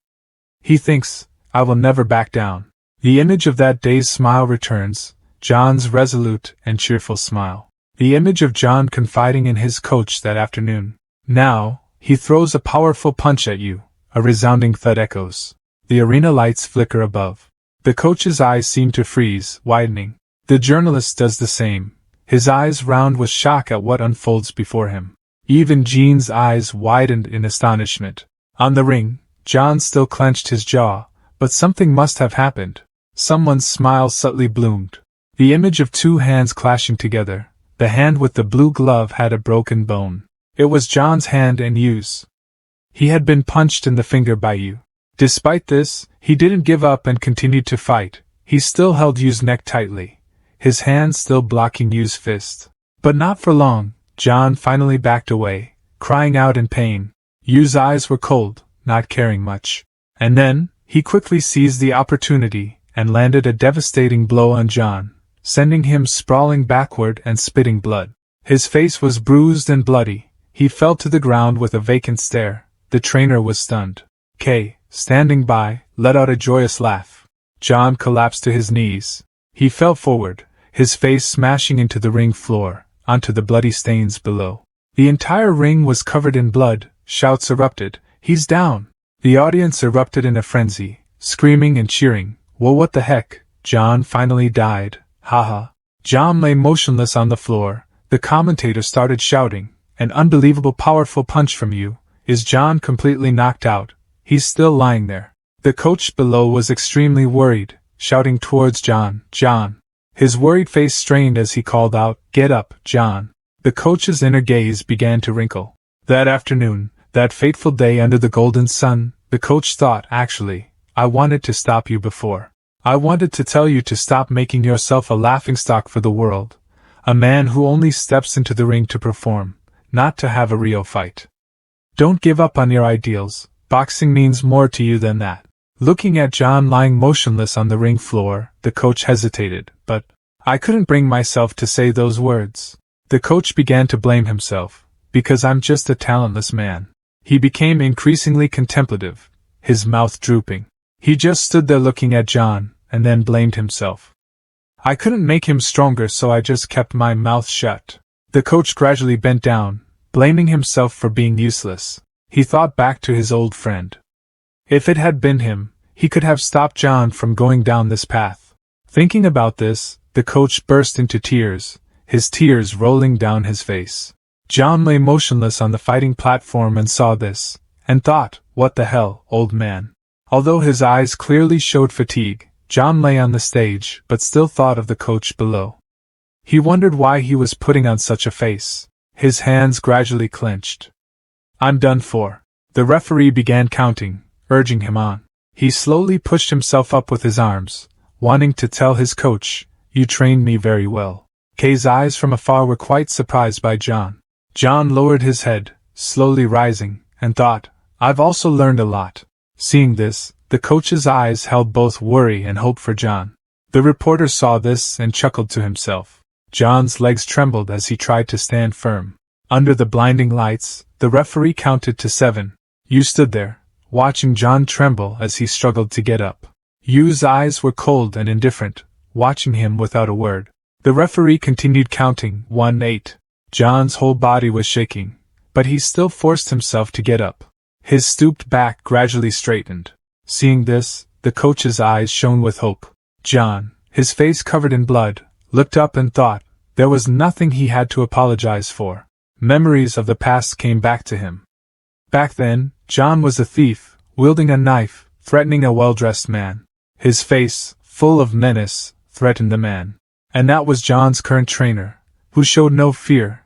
He thinks, I will never back down. The image of that day's smile returns, John's resolute and cheerful smile. The image of John confiding in his coach that afternoon. Now, he throws a powerful punch at you, a resounding thud echoes. The arena lights flicker above. The coach's eyes seem to freeze, widening. The journalist does the same, his eyes round with shock at what unfolds before him. Even Jean's eyes widened in astonishment. On the ring, John still clenched his jaw, but something must have happened. Someone's smile subtly bloomed. The image of two hands clashing together. The hand with the blue glove had a broken bone. It was John's hand and Yu's. He had been punched in the finger by Yu. Despite this, he didn't give up and continued to fight. He still held Yu's neck tightly, his hand still blocking Yu's fist. But not for long. John finally backed away, crying out in pain. Yu's eyes were cold, not caring much. And then, he quickly seized the opportunity and landed a devastating blow on John, sending him sprawling backward and spitting blood. His face was bruised and bloody. He fell to the ground with a vacant stare. The trainer was stunned. Kay, standing by, let out a joyous laugh. John collapsed to his knees. He fell forward, his face smashing into the ring floor, onto the bloody stains below. The entire ring was covered in blood. Shouts erupted. He's down! The audience erupted in a frenzy, screaming and cheering. Well, what the heck? John finally died. Haha. John lay motionless on the floor. The commentator started shouting. An unbelievable powerful punch from you. Is John completely knocked out? He's still lying there. The coach below was extremely worried, shouting towards John. John. His worried face strained as he called out, "Get up, John." The coach's inner gaze began to wrinkle. That afternoon, that fateful day under the golden sun, the coach thought, actually, I wanted to stop you before. I wanted to tell you to stop making yourself a laughingstock for the world. A man who only steps into the ring to perform, not to have a real fight. Don't give up on your ideals. Boxing means more to you than that. Looking at John lying motionless on the ring floor, the coach hesitated, but I couldn't bring myself to say those words. The coach began to blame himself, because I'm just a talentless man. He became increasingly contemplative, his mouth drooping. He just stood there looking at John, and then blamed himself. I couldn't make him stronger, so I just kept my mouth shut. The coach gradually bent down, blaming himself for being useless. He thought back to his old friend. If it had been him, he could have stopped John from going down this path. Thinking about this, the coach burst into tears, his tears rolling down his face. John lay motionless on the fighting platform and saw this, and thought, what the hell, old man. Although his eyes clearly showed fatigue, John lay on the stage but still thought of the coach below. He wondered why he was putting on such a face. His hands gradually clenched. I'm done for. The referee began counting, urging him on. He slowly pushed himself up with his arms, wanting to tell his coach, you trained me very well. Kay's eyes from afar were quite surprised by John. John lowered his head, slowly rising, and thought, I've also learned a lot. Seeing this, the coach's eyes held both worry and hope for John. The reporter saw this and chuckled to himself. John's legs trembled as he tried to stand firm. Under the blinding lights, the referee counted to 7. Yu stood there, watching John tremble as he struggled to get up. Yu's eyes were cold and indifferent, watching him without a word. The referee continued counting, 1-8. John's whole body was shaking, but he still forced himself to get up. His stooped back gradually straightened. Seeing this, the coach's eyes shone with hope. John, his face covered in blood, looked up and thought, there was nothing he had to apologize for. Memories of the past came back to him. Back then, John was a thief, wielding a knife, threatening a well-dressed man. His face, full of menace, threatened the man. And that was John's current trainer, who showed no fear,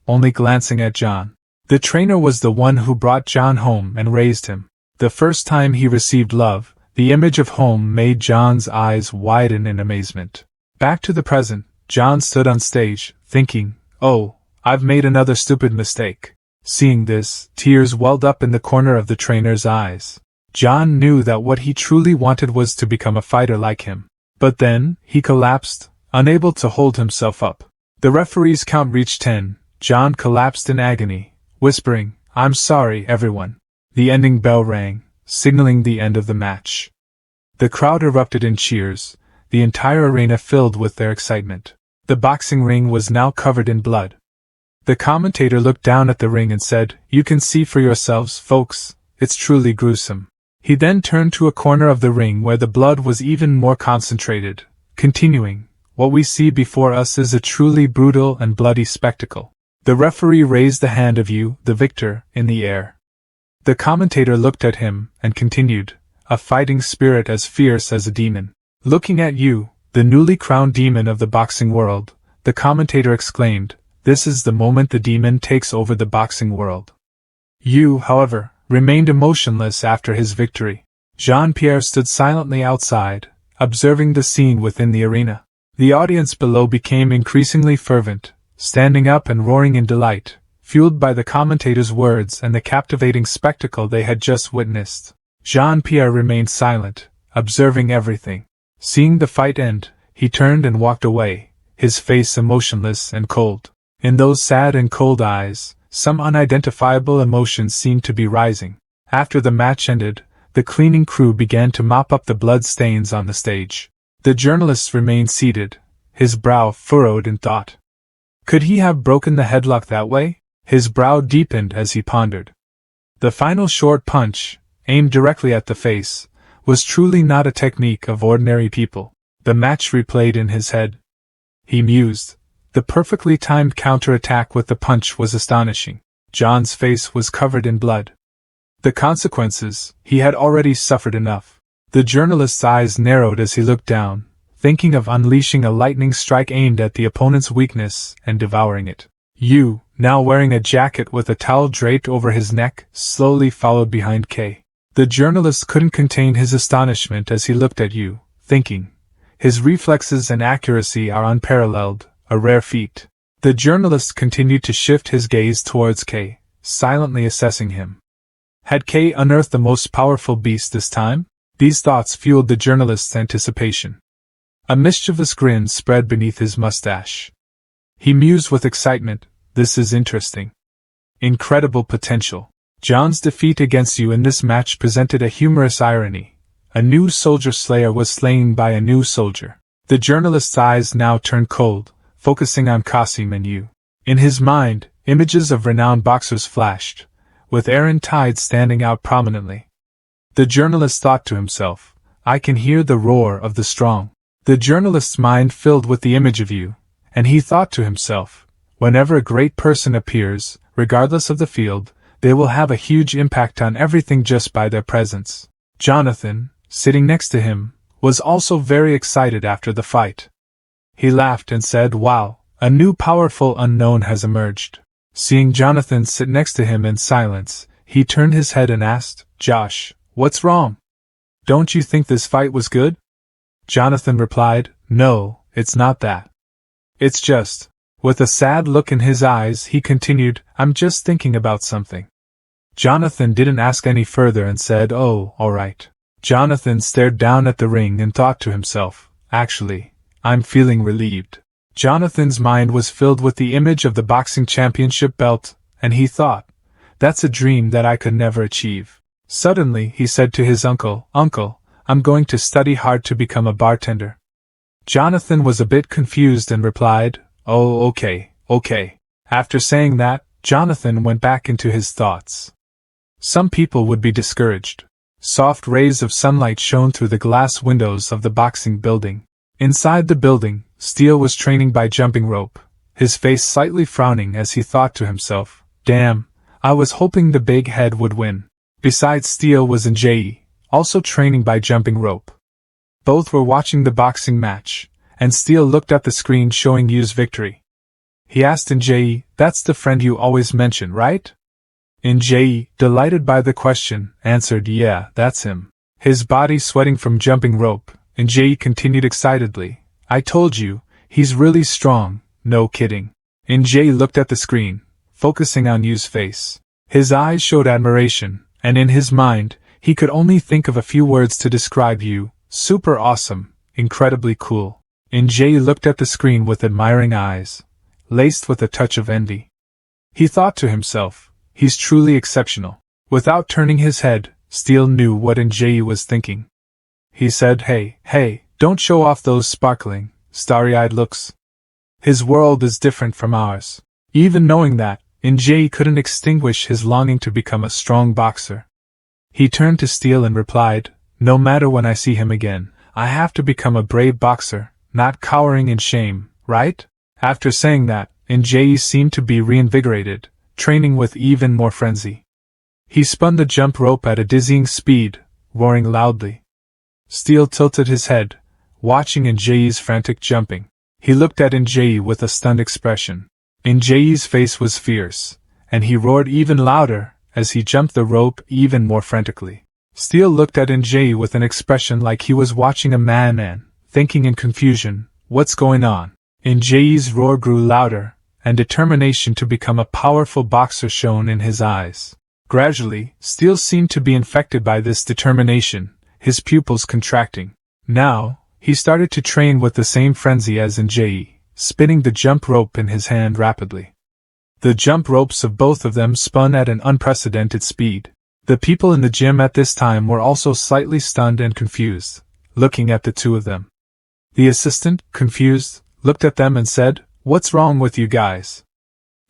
only glancing at John. The trainer was the one who brought John home and raised him. The first time he received love, the image of home made John's eyes widen in amazement. Back to the present, John stood on stage, thinking, oh, I've made another stupid mistake. Seeing this, tears welled up in the corner of the trainer's eyes. John knew that what he truly wanted was to become a fighter like him. But then, he collapsed, unable to hold himself up. The referee's count reached 10. John collapsed in agony, whispering, I'm sorry, everyone. The ending bell rang, signaling the end of the match. The crowd erupted in cheers, the entire arena filled with their excitement. The boxing ring was now covered in blood. The commentator looked down at the ring and said, "You can see for yourselves, folks, it's truly gruesome." He then turned to a corner of the ring where the blood was even more concentrated, continuing, "What we see before us is a truly brutal and bloody spectacle." The referee raised the hand of you, the victor, in the air. The commentator looked at him and continued, "A fighting spirit as fierce as a demon." Looking at you, the newly crowned demon of the boxing world, the commentator exclaimed, "This is the moment the demon takes over the boxing world." You, however, remained emotionless after his victory. Jean-Pierre stood silently outside, observing the scene within the arena. The audience below became increasingly fervent, standing up and roaring in delight, fueled by the commentator's words and the captivating spectacle they had just witnessed. Jean-Pierre remained silent, observing everything. Seeing the fight end, he turned and walked away, his face emotionless and cold. In those sad and cold eyes, some unidentifiable emotion seemed to be rising. After the match ended, the cleaning crew began to mop up the blood stains on the stage. The journalist remained seated, his brow furrowed in thought. Could he have broken the headlock that way? His brow deepened as he pondered. The final short punch, aimed directly at the face, was truly not a technique of ordinary people. The match replayed in his head. He mused. The perfectly timed counterattack with the punch was astonishing. John's face was covered in blood. The consequences, he had already suffered enough. The journalist's eyes narrowed as he looked down, thinking of unleashing a lightning strike aimed at the opponent's weakness and devouring it. You, now wearing a jacket with a towel draped over his neck, slowly followed behind K. The journalist couldn't contain his astonishment as he looked at you, thinking, his reflexes and accuracy are unparalleled, a rare feat. The journalist continued to shift his gaze towards K, silently assessing him. Had K unearthed the most powerful beast this time? These thoughts fueled the journalist's anticipation. A mischievous grin spread beneath his mustache. He mused with excitement, "This is interesting. Incredible potential." John's defeat against you in this match presented a humorous irony. A new soldier slayer was slain by a new soldier. The journalist's eyes now turned cold, focusing on Qasim and you. In his mind, images of renowned boxers flashed, with Aaron Tide standing out prominently. The journalist thought to himself, "I can hear the roar of the strong." The journalist's mind filled with the image of you, and he thought to himself, whenever a great person appears, regardless of the field, they will have a huge impact on everything just by their presence. Jonathan, sitting next to him, was also very excited after the fight. He laughed and said, "Wow, a new powerful unknown has emerged." Seeing Jonathan sit next to him in silence, he turned his head and asked, "Josh, what's wrong? Don't you think this fight was good?" Jonathan replied, "No, it's not that. It's just..." With a sad look in his eyes he continued, "I'm just thinking about something." Jonathan didn't ask any further and said, "Oh, all right." Jonathan stared down at the ring and thought to himself, "Actually, I'm feeling relieved." Jonathan's mind was filled with the image of the boxing championship belt, and he thought, "That's a dream that I could never achieve." Suddenly he said to his uncle, "Uncle, I'm going to study hard to become a bartender." Jonathan was a bit confused and replied, "Oh, okay. After saying that, Jonathan went back into his thoughts. Some people would be discouraged. Soft rays of sunlight shone through the glass windows of the boxing building. Inside the building, Steele was training by jumping rope, his face slightly frowning as he thought to himself, "Damn, I was hoping the big head would win." Besides Steele was Njai, also training by jumping rope. Both were watching the boxing match, and Steele looked at the screen showing Yu's victory. He asked Njai, "That's the friend you always mention, right?" Njai, delighted by the question, answered, "Yeah, that's him." His body sweating from jumping rope, Njai continued excitedly, "I told you, he's really strong, no kidding." Njai looked at the screen, focusing on Yu's face. His eyes showed admiration, and in his mind, he could only think of a few words to describe Yu: super awesome, incredibly cool. Njai looked at the screen with admiring eyes, laced with a touch of envy. He thought to himself, "He's truly exceptional." Without turning his head, Steele knew what Njai was thinking. he said, hey, don't show off those sparkling, starry-eyed looks. His world is different from ours. Even knowing that, Jae couldn't extinguish his longing to become a strong boxer. He turned to Steele and replied, no matter when I see him again, I have to become a brave boxer, not cowering in shame, right? After saying that, Jae seemed to be reinvigorated, training with even more frenzy. He spun the jump rope at a dizzying speed, roaring loudly. Steele tilted his head, watching Jae's frantic jumping. He looked at Jae with a stunned expression. Jae's face was fierce, and he roared even louder as he jumped the rope even more frantically. Steele looked at Jae with an expression like he was watching a madman, thinking in confusion, what's going on? Jae's roar grew louder, and determination to become a powerful boxer shone in his eyes. Gradually, Steele seemed to be infected by this determination, his pupils contracting. Now, he started to train with the same frenzy as Jae, spinning the jump rope in his hand rapidly. The jump ropes of both of them spun at an unprecedented speed. The people in the gym at this time were also slightly stunned and confused, looking at the two of them. The assistant, confused, looked at them and said, what's wrong with you guys?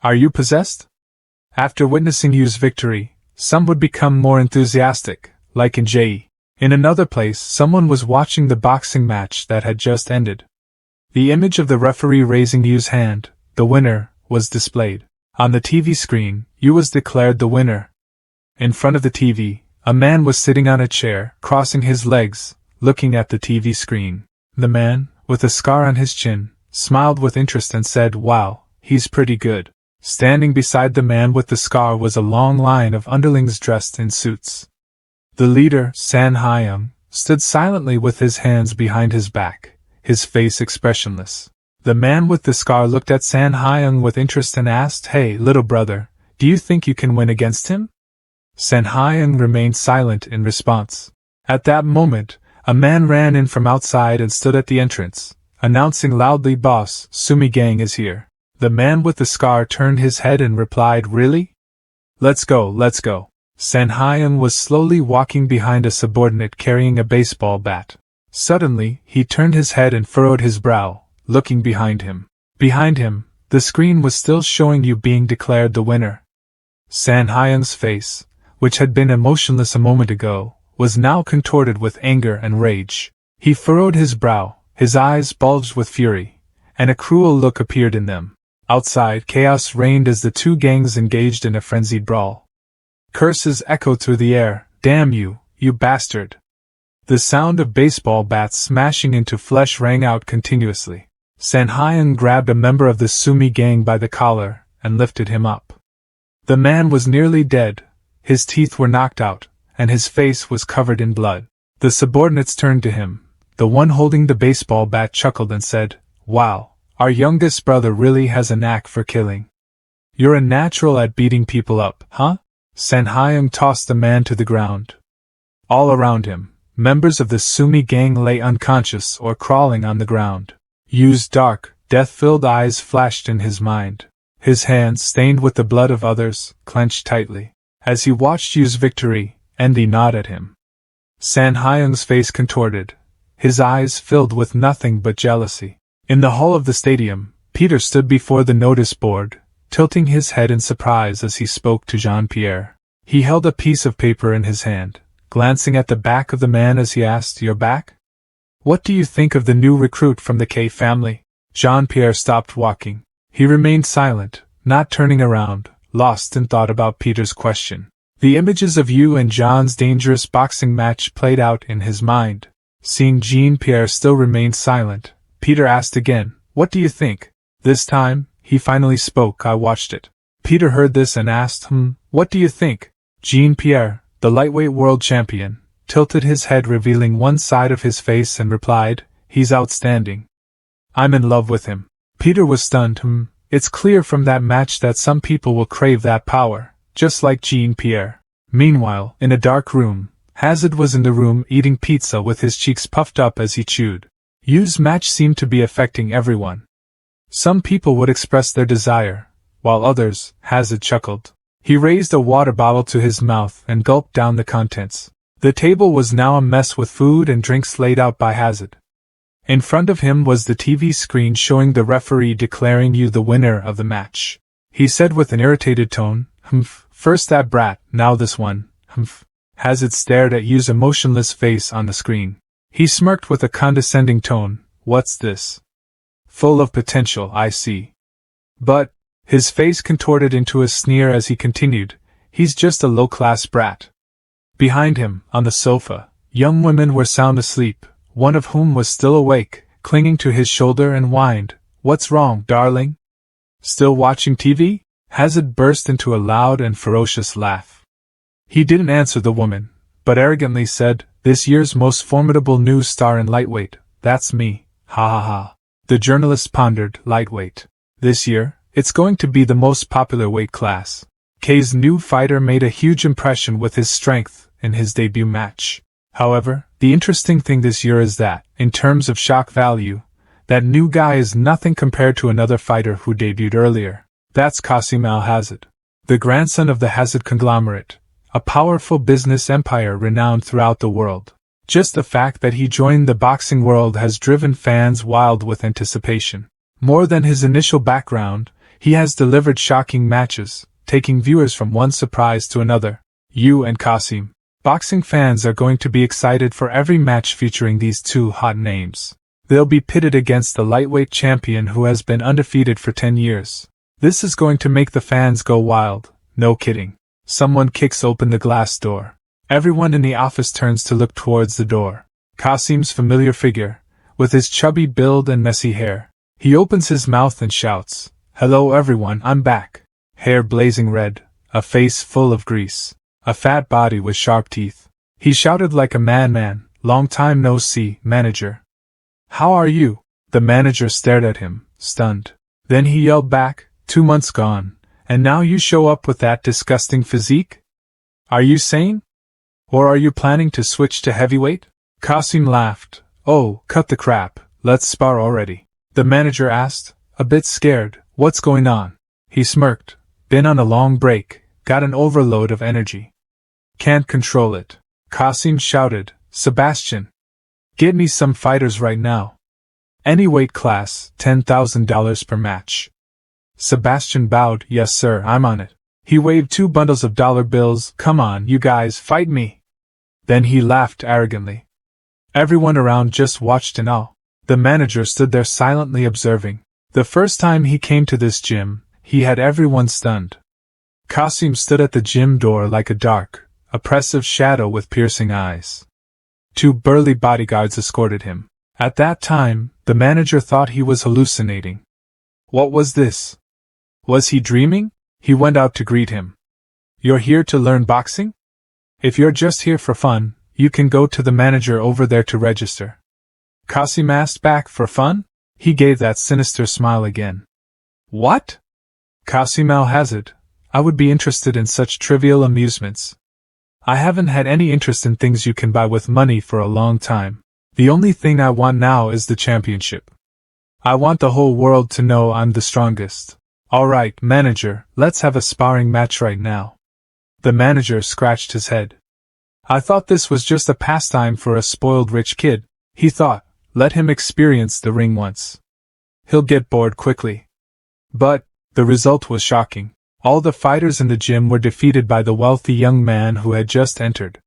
Are you possessed? After witnessing Yu's victory, some would become more enthusiastic, like Jae. In another place, someone was watching the boxing match that had just ended. The image of the referee raising Yu's hand, the winner, was displayed. On the TV screen, Yu was declared the winner. In front of the TV, a man was sitting on a chair, crossing his legs, looking at the TV screen. The man, with a scar on his chin, smiled with interest and said, wow, he's pretty good. Standing beside the man with the scar was a long line of underlings dressed in suits. The leader, San Hyung, stood silently with his hands behind his back, his face expressionless. The man with the scar looked at San Hyung with interest and asked, hey, little brother, do you think you can win against him? San Hyung remained silent in response. At that moment, a man ran in from outside and stood at the entrance, announcing loudly, boss, Sumi Gang is here. The man with the scar turned his head and replied, really? Let's go. San Hyung was slowly walking behind a subordinate carrying a baseball bat. Suddenly, he turned his head and furrowed his brow, looking behind him. Behind him, the screen was still showing Yu being declared the winner. San Hyung's face, which had been emotionless a moment ago, was now contorted with anger and rage. He furrowed his brow, his eyes bulged with fury, and a cruel look appeared in them. Outside, chaos reigned as the two gangs engaged in a frenzied brawl. Curses echoed through the air, damn you, you bastard! The sound of baseball bats smashing into flesh rang out continuously. San Hyung grabbed a member of the Sumi gang by the collar and lifted him up. The man was nearly dead, his teeth were knocked out, and his face was covered in blood. The subordinates turned to him. The one holding the baseball bat chuckled and said, wow, our youngest brother really has a knack for killing. You're a natural at beating people up, huh? San Hyung tossed the man to the ground. All around him, members of the Sumi gang lay unconscious or crawling on the ground. Yu's dark, death-filled eyes flashed in his mind. His hands, stained with the blood of others, clenched tightly. As he watched Yu's victory, envy gnawed at him. San Hyung's face contorted, his eyes filled with nothing but jealousy. In the hall of the stadium, Peter stood before the notice board, tilting his head in surprise as he spoke to Jean-Pierre. He held a piece of paper in his hand, glancing at the back of the man as he asked, "You're back? What do you think of the new recruit from the K family?" Jean-Pierre stopped walking. He remained silent, not turning around, lost in thought about Peter's question. The images of Yu and John's dangerous boxing match played out in his mind. Seeing Jean-Pierre still remained silent, Peter asked again, "What do you think?" This time, he finally spoke. "I watched it." Peter heard this and asked, "What do you think?" Jean-Pierre, the lightweight world champion, tilted his head revealing one side of his face and replied, "He's outstanding. I'm in love with him." Peter was stunned. It's clear from that match that some people will crave that power, just like Jean-Pierre. Meanwhile, in a dark room, Hazard was in the room eating pizza with his cheeks puffed up as he chewed. Yu's match seemed to be affecting everyone. Some people would express their desire, while others, Hazard chuckled. He raised a water bottle to his mouth and gulped down the contents. The table was now a mess with food and drinks laid out by Hazard. In front of him was the TV screen showing the referee declaring you the winner of the match. He said with an irritated tone, "Humph, first that brat, now this one, humph." Hazard stared at Yu's emotionless face on the screen. He smirked with a condescending tone, "What's this? Full of potential, I see." But, his face contorted into a sneer as he continued, "He's just a low-class brat." Behind him, on the sofa, young women were sound asleep, one of whom was still awake, clinging to his shoulder and whined, "What's wrong, darling? Still watching TV?" Hazard burst into a loud and ferocious laugh. He didn't answer the woman, but arrogantly said, "This year's most formidable new star in lightweight, that's me, ha ha ha." The journalist pondered, lightweight. This year, it's going to be the most popular weight class. K's new fighter made a huge impression with his strength in his debut match. However, the interesting thing this year is that, in terms of shock value, that new guy is nothing compared to another fighter who debuted earlier. That's Qasim al-Hazard, the grandson of the Hazard conglomerate, a powerful business empire renowned throughout the world. Just the fact that he joined the boxing world has driven fans wild with anticipation. More than his initial background, he has delivered shocking matches, taking viewers from one surprise to another. You and Qasim. Boxing fans are going to be excited for every match featuring these two hot names. They'll be pitted against the lightweight champion who has been undefeated for 10 years. This is going to make the fans go wild, no kidding. Someone kicks open the glass door. Everyone in the office turns to look towards the door. Qasim's familiar figure, with his chubby build and messy hair. He opens his mouth and shouts, "Hello everyone, I'm back." Hair blazing red, a face full of grease. A fat body with sharp teeth. He shouted like a madman, "Long time no see, manager." "How are you?" The manager stared at him, stunned. Then he yelled back, 2 months gone, and now you show up with that disgusting physique? Are you sane? Or are you planning to switch to heavyweight? Qasim laughed. "Oh, cut the crap, let's spar already." The manager asked, a bit scared, "What's going on?" He smirked. "Been on a long break, got an overload of energy. Can't control it." Qasim shouted, "Sebastian! Get me some fighters right now. Any weight class, $10,000 per match." Sebastian bowed, "Yes sir, I'm on it." He waved 2 bundles of dollar bills, "Come on, you guys, fight me." Then he laughed arrogantly. Everyone around just watched in awe. The manager stood there silently observing. The first time he came to this gym, he had everyone stunned. Qasim stood at the gym door like a dark, oppressive shadow with piercing eyes. 2 burly bodyguards escorted him. At that time, the manager thought he was hallucinating. What was this? Was he dreaming? He went out to greet him. "You're here to learn boxing? If you're just here for fun, you can go to the manager over there to register." Qasim asked back, "For fun?" He gave that sinister smile again. "What?" Qasim al-Hazard, "I would be interested in such trivial amusements. I haven't had any interest in things you can buy with money for a long time. The only thing I want now is the championship. I want the whole world to know I'm the strongest. Alright, manager, let's have a sparring match right now." The manager scratched his head. I thought this was just a pastime for a spoiled rich kid. He thought, let him experience the ring once. He'll get bored quickly. But, the result was shocking. All the fighters in the gym were defeated by the wealthy young man who had just entered.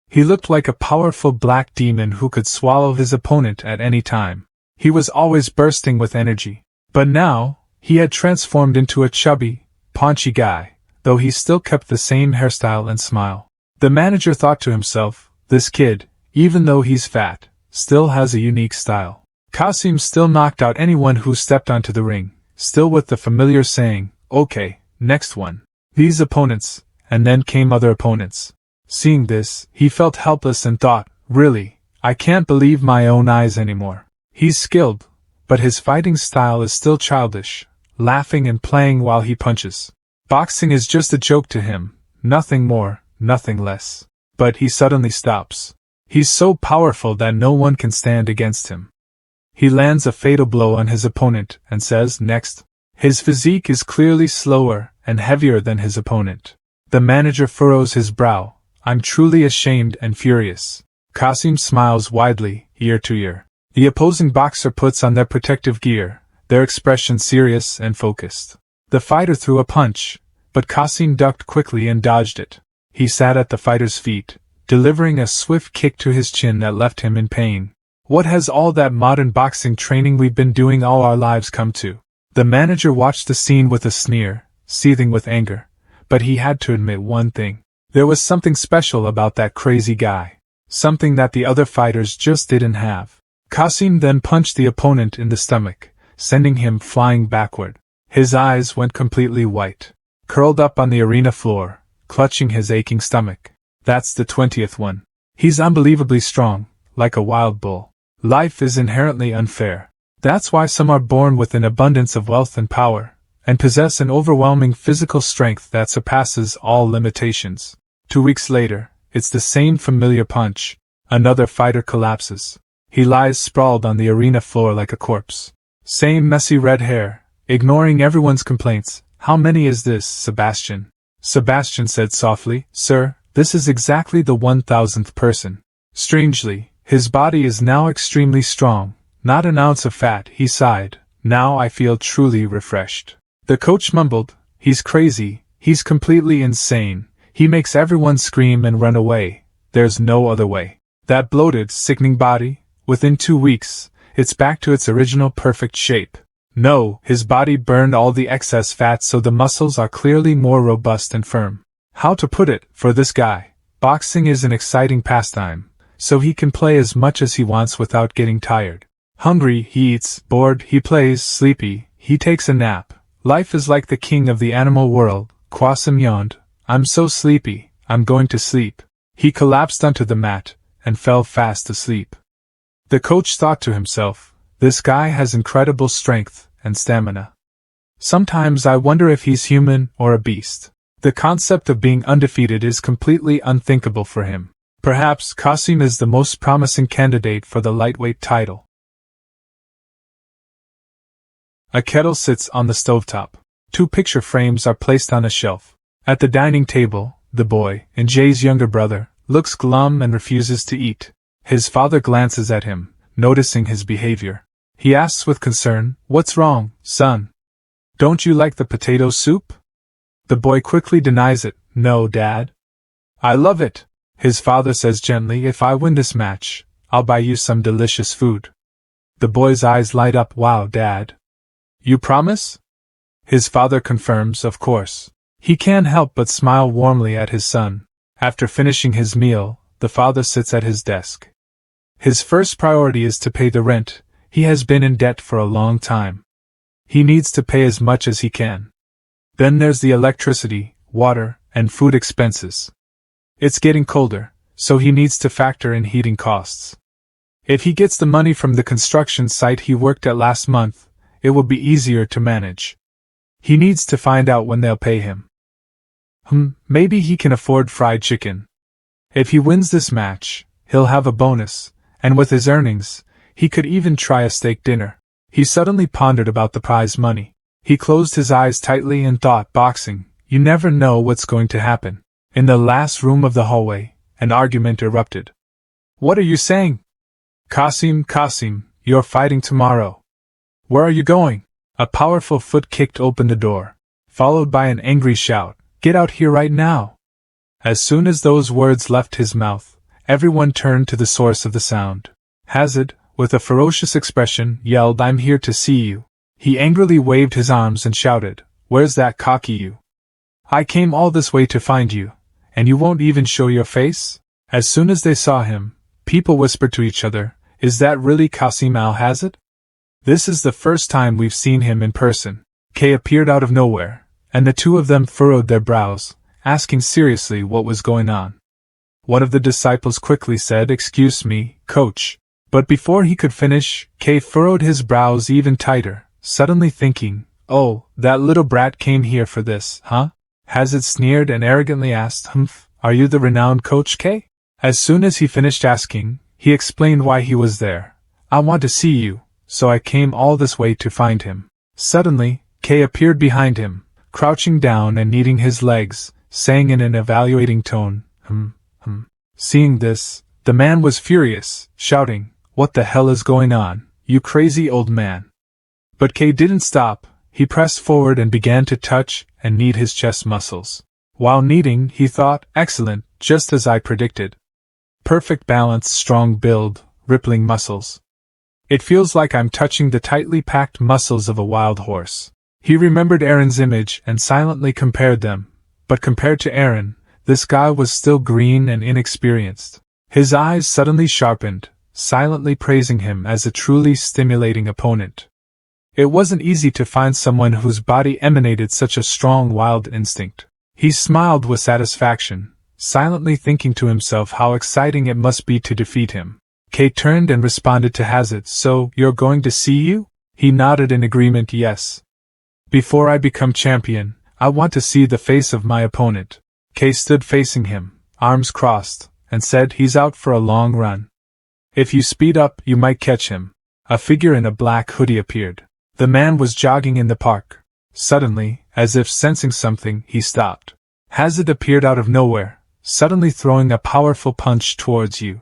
He looked like a powerful black demon who could swallow his opponent at any time. He was always bursting with energy. But now, he had transformed into a chubby, paunchy guy, though he still kept the same hairstyle and smile. The manager thought to himself, this kid, even though he's fat, still has a unique style. Qasim still knocked out anyone who stepped onto the ring, still with the familiar saying, "Okay, next one." These opponents, and then came other opponents. Seeing this, he felt helpless and thought, really, I can't believe my own eyes anymore. He's skilled, but his fighting style is still childish, laughing and playing while he punches. Boxing is just a joke to him, nothing more, nothing less. But he suddenly stops. He's so powerful that no one can stand against him. He lands a fatal blow on his opponent and says, "Next." His physique is clearly slower and heavier than his opponent. The manager furrows his brow, I'm truly ashamed and furious. Kasim smiles widely, ear to ear. The opposing boxer puts on their protective gear, their expression serious and focused. The fighter threw a punch, but Kasim ducked quickly and dodged it. He sat at the fighter's feet, delivering a swift kick to his chin that left him in pain. What has all that modern boxing training we've been doing all our lives come to? The manager watched the scene with a sneer, seething with anger, but he had to admit one thing. There was something special about that crazy guy. Something that the other fighters just didn't have. Kasim then punched the opponent in the stomach, sending him flying backward. His eyes went completely white. Curled up on the arena floor, clutching his aching stomach. That's the 20th one. He's unbelievably strong, like a wild bull. Life is inherently unfair. That's why some are born with an abundance of wealth and power, and possess an overwhelming physical strength that surpasses all limitations. 2 weeks later, it's the same familiar punch. Another fighter collapses. He lies sprawled on the arena floor like a corpse. Same messy red hair, ignoring everyone's complaints. How many is this, Sebastian? Sebastian said softly, Sir, this is exactly the 1000th person. Strangely, his body is now extremely strong. Not an ounce of fat, he sighed. Now I feel truly refreshed. The coach mumbled, He's crazy, he's completely insane. He makes everyone scream and run away. There's no other way. That bloated, sickening body, within 2 weeks, it's back to its original perfect shape. No, his body burned all the excess fat so the muscles are clearly more robust and firm. How to put it, for this guy, boxing is an exciting pastime, so he can play as much as he wants without getting tired. Hungry, he eats, bored, he plays, sleepy, he takes a nap. Life is like the king of the animal world. Qasim yawned. I'm so sleepy, I'm going to sleep. He collapsed onto the mat, and fell fast asleep. The coach thought to himself, this guy has incredible strength and stamina. Sometimes I wonder if he's human or a beast. The concept of being undefeated is completely unthinkable for him. Perhaps Qasim is the most promising candidate for the lightweight title. A kettle sits on the stovetop. 2 picture frames are placed on a shelf. At the dining table, the boy, and Jay's younger brother, looks glum and refuses to eat. His father glances at him, noticing his behavior. He asks with concern, What's wrong, son? Don't you like the potato soup? The boy quickly denies it. No, Dad. I love it. His father says gently, If I win this match, I'll buy you some delicious food. The boy's eyes light up. Wow, Dad. You promise? His father confirms, of course. He can't help but smile warmly at his son. After finishing his meal, the father sits at his desk. His first priority is to pay the rent. He has been in debt for a long time. He needs to pay as much as he can. Then there's the electricity, water, and food expenses. It's getting colder, so he needs to factor in heating costs. If he gets the money from the construction site he worked at last month, it will be easier to manage. He needs to find out when they'll pay him. Maybe he can afford fried chicken. If he wins this match, he'll have a bonus, and with his earnings, he could even try a steak dinner. He suddenly pondered about the prize money. He closed his eyes tightly and thought, boxing, you never know what's going to happen. In the last room of the hallway, an argument erupted. What are you saying? Qasim, you're fighting tomorrow. Where are you going? A powerful foot kicked open the door, followed by an angry shout, Get out here right now! As soon as those words left his mouth, everyone turned to the source of the sound. Hazard, with a ferocious expression, yelled, I'm here to see you. He angrily waved his arms and shouted, Where's that cocky you? I came all this way to find you, and you won't even show your face? As soon as they saw him, people whispered to each other, Is that really Qasim al-Hazard? This is the first time we've seen him in person. Kay appeared out of nowhere, and the two of them furrowed their brows, asking seriously what was going on. One of the disciples quickly said, Excuse me, coach. But before he could finish, Kay furrowed his brows even tighter, suddenly thinking, Oh, that little brat came here for this, huh? Hazard sneered and arrogantly asked, Are you the renowned Coach Kay? As soon as he finished asking, he explained why he was there. I want to see you, so I came all this way to find him. Suddenly, Kay appeared behind him, crouching down and kneading his legs, saying in an evaluating tone, Seeing this, the man was furious, shouting, "What the hell is going on, you crazy old man?" But Kay didn't stop. He pressed forward and began to touch and knead his chest muscles. While kneading, he thought, "Excellent, just as I predicted. Perfect balance, strong build, rippling muscles. It feels like I'm touching the tightly packed muscles of a wild horse." He remembered Aaron's image and silently compared them, but compared to Aaron, this guy was still green and inexperienced. His eyes suddenly sharpened, silently praising him as a truly stimulating opponent. It wasn't easy to find someone whose body emanated such a strong wild instinct. He smiled with satisfaction, silently thinking to himself how exciting it must be to defeat him. Kay turned and responded to Hazard, "So, you're going to see you?" He nodded in agreement, "Yes. Before I become champion, I want to see the face of my opponent." Kay stood facing him, arms crossed, and said, "He's out for a long run. If you speed up, you might catch him." A figure in a black hoodie appeared. The man was jogging in the park. Suddenly, as if sensing something, he stopped. Hazard appeared out of nowhere, suddenly throwing a powerful punch towards you.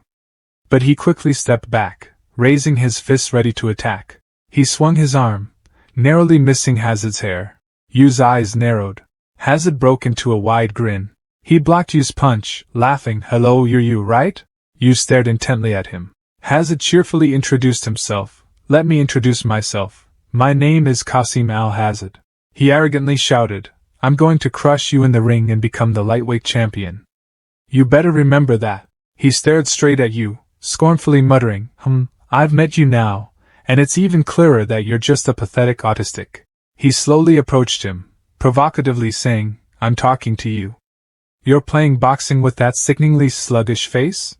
But he quickly stepped back, raising his fist ready to attack. He swung his arm, narrowly missing Hazard's hair. Yu's eyes narrowed. Hazard broke into a wide grin. He blocked Yu's punch, laughing, "Hello, you're you, right?" Yu stared intently at him. Hazard cheerfully introduced himself. "Let me introduce myself. My name is Qasim al-Hazard." He arrogantly shouted, "I'm going to crush you in the ring and become the lightweight champion. You better remember that." He stared straight at Yu, scornfully muttering, "I've met you now, and it's even clearer that you're just a pathetic autistic." He slowly approached him, provocatively saying, "I'm talking to you. You're playing boxing with that sickeningly sluggish face?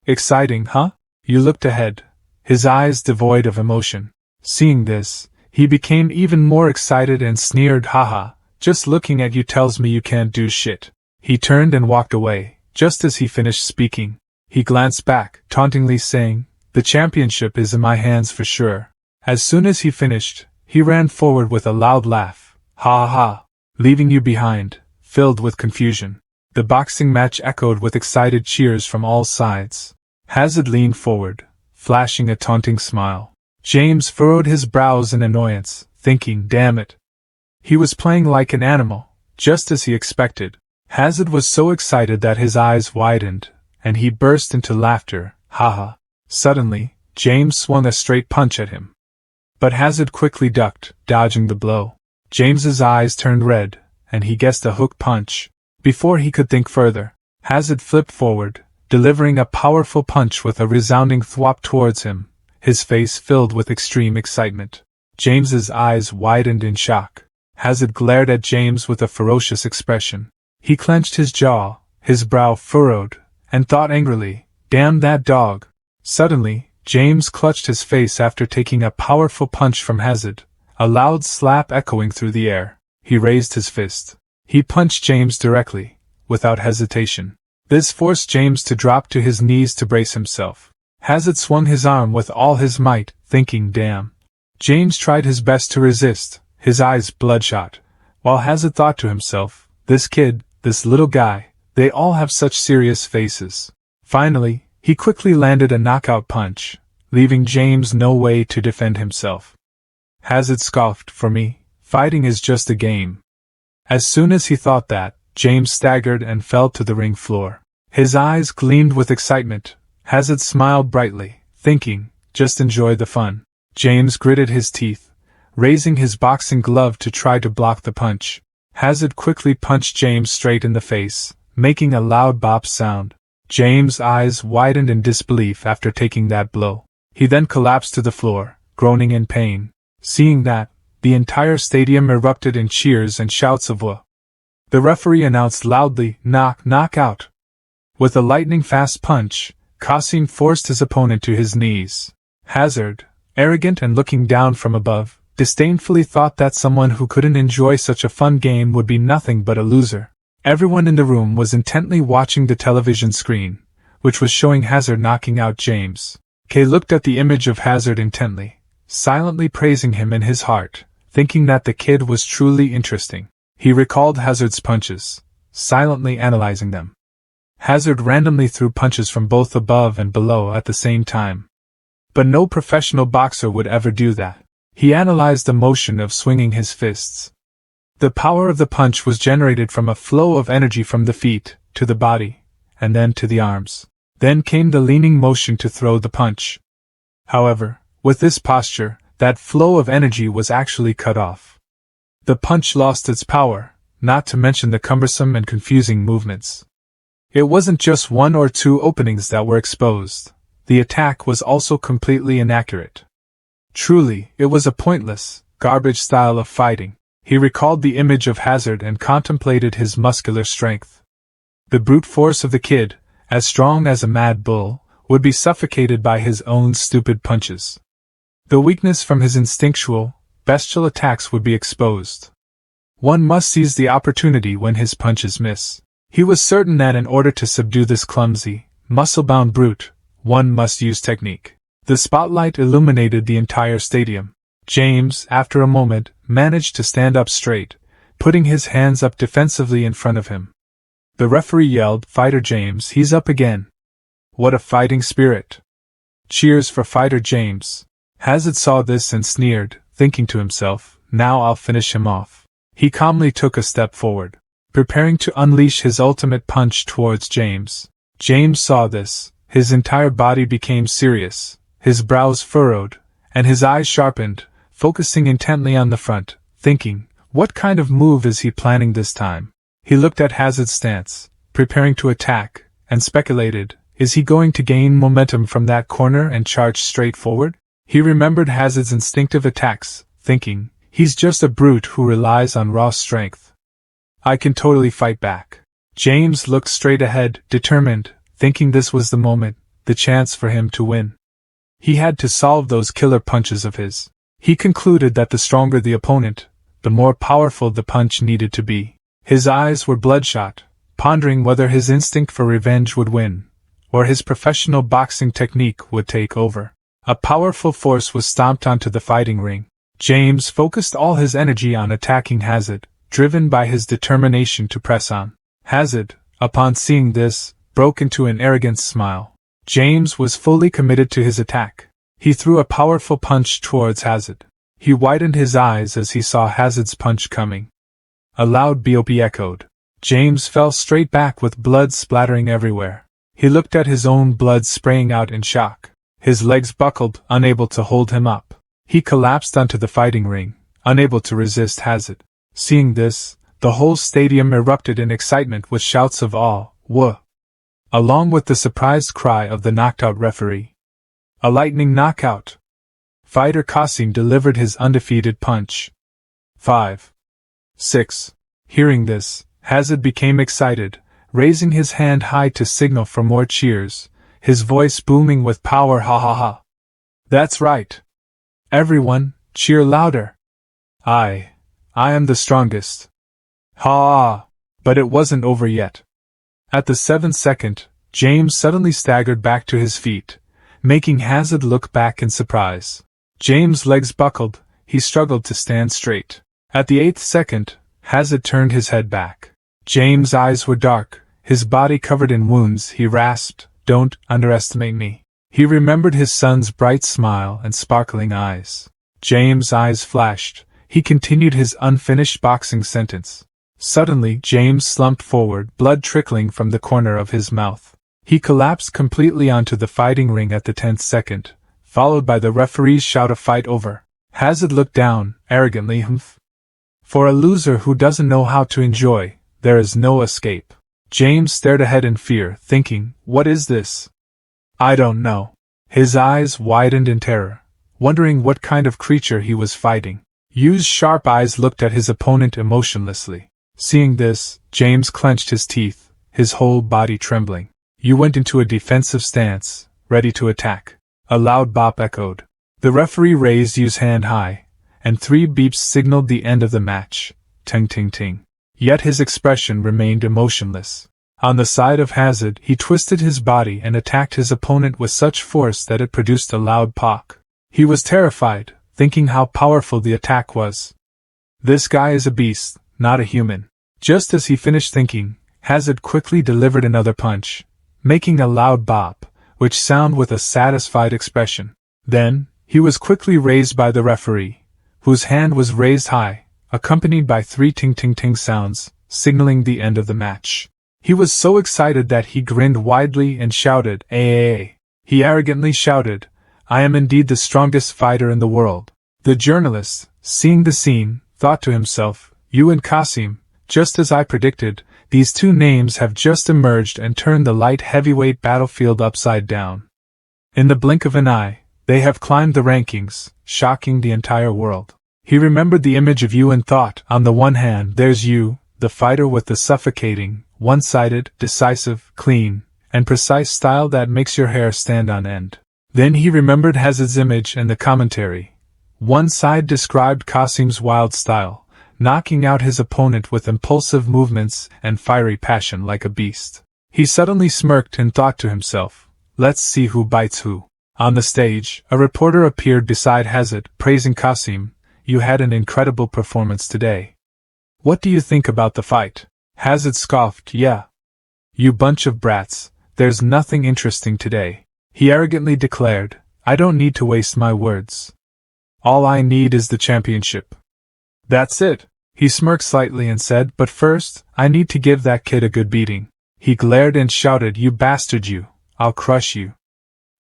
Exciting, huh?" Yu looked ahead, his eyes devoid of emotion. Seeing this, he became even more excited and sneered, "Haha, just looking at you tells me you can't do shit." He turned and walked away. Just as he finished speaking, he glanced back, tauntingly saying, "The championship is in my hands for sure." As soon as he finished, he ran forward with a loud laugh, "Ha ha ha," leaving you behind, filled with confusion. The boxing match echoed with excited cheers from all sides. Hazard leaned forward, flashing a taunting smile. James furrowed his brows in annoyance, thinking, "Damn it." He was playing like an animal, just as he expected. Hazard was so excited that his eyes widened, and he burst into laughter, "Haha." Suddenly, James swung a straight punch at him. But Hazard quickly ducked, dodging the blow. James's eyes turned red, and he guessed a hook punch. Before he could think further, Hazard flipped forward, delivering a powerful punch with a resounding thwop towards him, his face filled with extreme excitement. James's eyes widened in shock. Hazard glared at James with a ferocious expression. He clenched his jaw, his brow furrowed, and thought angrily, "Damn that dog." Suddenly, James clutched his face after taking a powerful punch from Hazard, a loud slap echoing through the air. He raised his fist. He punched James directly, without hesitation. This forced James to drop to his knees to brace himself. Hazard swung his arm with all his might, thinking, "Damn." James tried his best to resist, his eyes bloodshot, while Hazard thought to himself, "This kid, this little guy, they all have such serious faces." Finally, he quickly landed a knockout punch, leaving James no way to defend himself. Hazard scoffed, "For me, fighting is just a game." As soon as he thought that, James staggered and fell to the ring floor. His eyes gleamed with excitement. Hazard smiled brightly, thinking, "Just enjoy the fun." James gritted his teeth, raising his boxing glove to try to block the punch. Hazard quickly punched James straight in the face, making a loud bop sound. James' eyes widened in disbelief after taking that blow. He then collapsed to the floor, groaning in pain. Seeing that, the entire stadium erupted in cheers and shouts of "Wah." The referee announced loudly, knock out." With a lightning-fast punch, Qasim forced his opponent to his knees. Hazard, arrogant and looking down from above, disdainfully thought that someone who couldn't enjoy such a fun game would be nothing but a loser. Everyone in the room was intently watching the television screen, which was showing Hazard knocking out James. Kay looked at the image of Hazard intently, silently praising him in his heart, thinking that the kid was truly interesting. He recalled Hazard's punches, silently analyzing them. Hazard randomly threw punches from both above and below at the same time. But no professional boxer would ever do that. He analyzed the motion of swinging his fists. The power of the punch was generated from a flow of energy from the feet, to the body, and then to the arms. Then came the leaning motion to throw the punch. However, with this posture, that flow of energy was actually cut off. The punch lost its power, not to mention the cumbersome and confusing movements. It wasn't just one or two openings that were exposed. The attack was also completely inaccurate. Truly, it was a pointless, garbage style of fighting. He recalled the image of Hazard and contemplated his muscular strength. The brute force of the kid, as strong as a mad bull, would be suffocated by his own stupid punches. The weakness from his instinctual, bestial attacks would be exposed. One must seize the opportunity when his punches miss. He was certain that in order to subdue this clumsy, muscle-bound brute, one must use technique. The spotlight illuminated the entire stadium. James, after a moment, managed to stand up straight, putting his hands up defensively in front of him. The referee yelled, "Fighter James, he's up again." What a fighting spirit! Cheers for Fighter James. Hazard saw this and sneered, thinking to himself, "Now I'll finish him off." He calmly took a step forward, preparing to unleash his ultimate punch towards James. James saw this. His entire body became serious, his brows furrowed, and his eyes sharpened, focusing intently on the front, thinking, what kind of move is he planning this time? He looked at Hazard's stance, preparing to attack, and speculated, is he going to gain momentum from that corner and charge straight forward? He remembered Hazard's instinctive attacks, thinking, he's just a brute who relies on raw strength. I can totally fight back. James looked straight ahead, determined, thinking this was the moment, the chance for him to win. He had to solve those killer punches of his. He concluded that the stronger the opponent, the more powerful the punch needed to be. His eyes were bloodshot, pondering whether his instinct for revenge would win, or his professional boxing technique would take over. A powerful force was stomped onto the fighting ring. James focused all his energy on attacking Hazard, driven by his determination to press on. Hazard, upon seeing this, broke into an arrogant smile. James was fully committed to his attack. He threw a powerful punch towards Hazard. He widened his eyes as he saw Hazard's punch coming. A loud bop echoed. James fell straight back with blood splattering everywhere. He looked at his own blood spraying out in shock. His legs buckled, unable to hold him up. He collapsed onto the fighting ring, unable to resist Hazard. Seeing this, the whole stadium erupted in excitement with shouts of awe, "Whoa!" along with the surprised cry of the knocked-out referee. A lightning knockout! Fighter Qasim delivered his undefeated punch. 5. 6. Hearing this, Hazard became excited, raising his hand high to signal for more cheers, his voice booming with power. Ha ha ha! That's right! Everyone, cheer louder! I am the strongest! Ha! But it wasn't over yet. At the 7th second, James suddenly staggered back to his feet, making Hazard look back in surprise. James' legs buckled, he struggled to stand straight. At the 8th second, Hazard turned his head back. James' eyes were dark, his body covered in wounds. He rasped, "Don't underestimate me." He remembered his son's bright smile and sparkling eyes. James' eyes flashed. He continued his unfinished boxing sentence. Suddenly, James slumped forward, blood trickling from the corner of his mouth. He collapsed completely onto the fighting ring at the 10th second, followed by the referee's shout of "Fight over." Hazard looked down, arrogantly, "Humph. For a loser who doesn't know how to enjoy, there is no escape." James stared ahead in fear, thinking, what is this? I don't know. His eyes widened in terror, wondering what kind of creature he was fighting. Yu's sharp eyes looked at his opponent emotionlessly. Seeing this, James clenched his teeth, his whole body trembling. Yu went into a defensive stance, ready to attack. A loud bop echoed. The referee raised Yu's hand high, and 3 beeps signaled the end of the match. Ting ting ting. Yet his expression remained emotionless. On the side of Hazard, he twisted his body and attacked his opponent with such force that it produced a loud pock. He was terrified, thinking how powerful the attack was. This guy is a beast, not a human. Just as he finished thinking, Hazard quickly delivered another punch, making a loud bop, which sounded with a satisfied expression. Then, he was quickly raised by the referee, whose hand was raised high, accompanied by 3 ting-ting-ting sounds, signaling the end of the match. He was so excited that he grinned widely and shouted, "Ay!" He arrogantly shouted, "I am indeed the strongest fighter in the world." The journalist, seeing the scene, thought to himself, "You and Qasim, just as I predicted, these two names have just emerged and turned the light heavyweight battlefield upside down. In the blink of an eye, they have climbed the rankings, shocking the entire world." He remembered the image of you and thought, on the one hand, there's you, the fighter with the suffocating, one-sided, decisive, clean, and precise style that makes your hair stand on end. Then he remembered Hazard's image and the commentary. One side described Qasim's wild style, knocking out his opponent with impulsive movements and fiery passion like a beast. He suddenly smirked and thought to himself, "Let's see who bites who." On the stage, a reporter appeared beside Hazard, praising Qasim. "You had an incredible performance today. What do you think about the fight?" Hazard scoffed, "Yeah. You bunch of brats, there's nothing interesting today." He arrogantly declared, "I don't need to waste my words. All I need is the championship. That's it." He smirked slightly and said, "But first, I need to give that kid a good beating." He glared and shouted, "You bastard you, I'll crush you.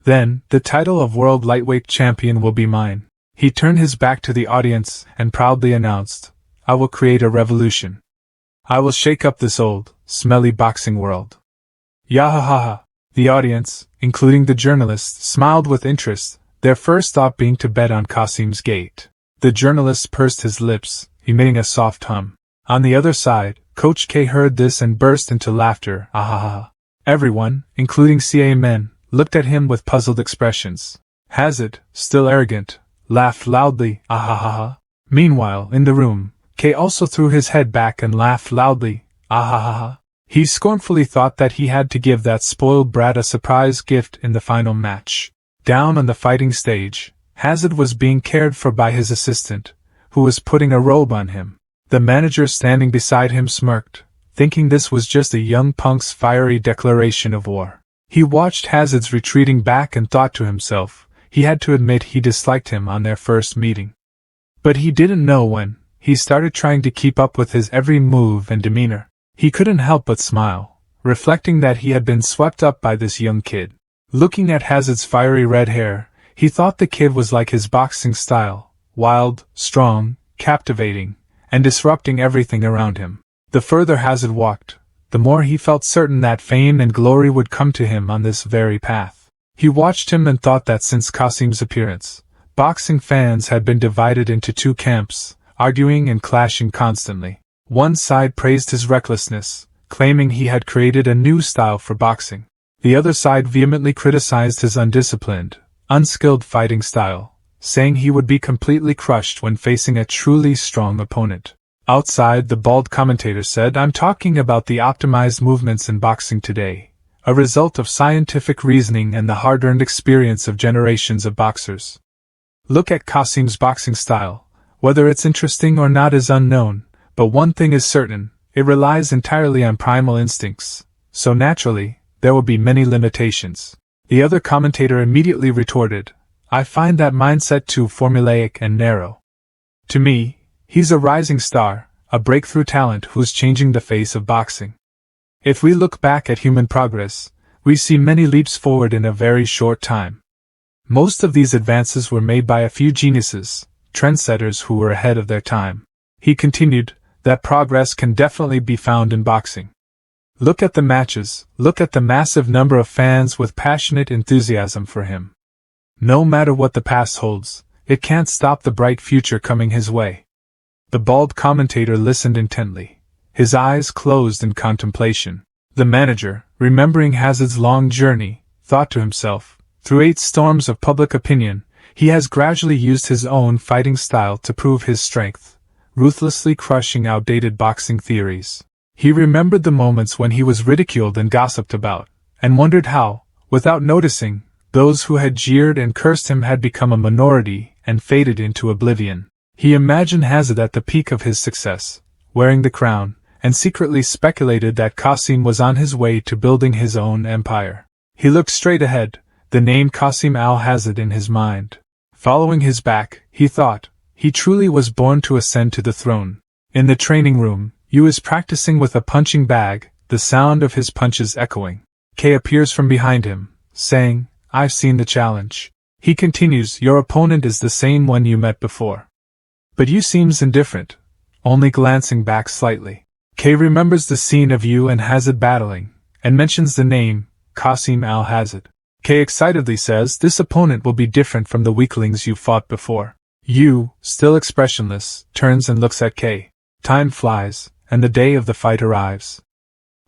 Then, the title of World Lightweight Champion will be mine." He turned his back to the audience and proudly announced, "I will create a revolution. I will shake up this old, smelly boxing world." Yahahaha. The audience, including the journalists, smiled with interest, their first thought being to bet on Qasim's gait. The journalist pursed his lips, emitting a soft hum. On the other side, Coach K heard this and burst into laughter. Ahaha. Everyone, including CA men, looked at him with puzzled expressions. Hazard, still arrogant, laughed loudly. Ahaha. Meanwhile, in the room, K also threw his head back and laughed loudly. Ahaha. He scornfully thought that he had to give that spoiled brat a surprise gift in the final match. Down on the fighting stage, Hazard was being cared for by his assistant, who was putting a robe on him. The manager standing beside him smirked, thinking this was just a young punk's fiery declaration of war. He watched Hazard's retreating back and thought to himself, he had to admit he disliked him on their first meeting. But he didn't know when he started trying to keep up with his every move and demeanor. He couldn't help but smile, reflecting that he had been swept up by this young kid. Looking at Hazard's fiery red hair, he thought the kid was like his boxing style, wild, strong, captivating, and disrupting everything around him. The further Hazard walked, the more he felt certain that fame and glory would come to him on this very path. He watched him and thought that since Qasim's appearance, boxing fans had been divided into two camps, arguing and clashing constantly. One side praised his recklessness, claiming he had created a new style for boxing. The other side vehemently criticized his undisciplined, unskilled fighting style, saying he would be completely crushed when facing a truly strong opponent. Outside, the bald commentator said, "I'm talking about the optimized movements in boxing today, a result of scientific reasoning and the hard-earned experience of generations of boxers. Look at Qasim's boxing style. Whether it's interesting or not is unknown, but one thing is certain, it relies entirely on primal instincts, so naturally, there will be many limitations." The other commentator immediately retorted, "I find that mindset too formulaic and narrow. To me, he's a rising star, a breakthrough talent who's changing the face of boxing. If we look back at human progress, we see many leaps forward in a very short time. Most of these advances were made by a few geniuses, trendsetters who were ahead of their time." He continued, "That progress can definitely be found in boxing. Look at the matches, look at the massive number of fans with passionate enthusiasm for him. No matter what the past holds, it can't stop the bright future coming his way." The bald commentator listened intently, his eyes closed in contemplation. The manager, remembering Hazard's long journey, thought to himself, through 8 storms of public opinion, he has gradually used his own fighting style to prove his strength, ruthlessly crushing outdated boxing theories. He remembered the moments when he was ridiculed and gossiped about, and wondered how, without noticing, those who had jeered and cursed him had become a minority and faded into oblivion. He imagined Hazard at the peak of his success, wearing the crown, and secretly speculated that Qasim was on his way to building his own empire. He looked straight ahead, the name Qasim al-Hazid in his mind. Following his back, he thought, he truly was born to ascend to the throne. In the training room, Yu is practicing with a punching bag, the sound of his punches echoing. Kei appears from behind him, saying, I've seen the challenge. He continues, your opponent is the same one you met before. But Yu seems indifferent, only glancing back slightly. Kei remembers the scene of Yu and Hazid battling, and mentions the name, Qasim al-Hazid. Kei excitedly says this opponent will be different from the weaklings you fought before. Yu, still expressionless, turns and looks at Kei. Time flies, and the day of the fight arrives.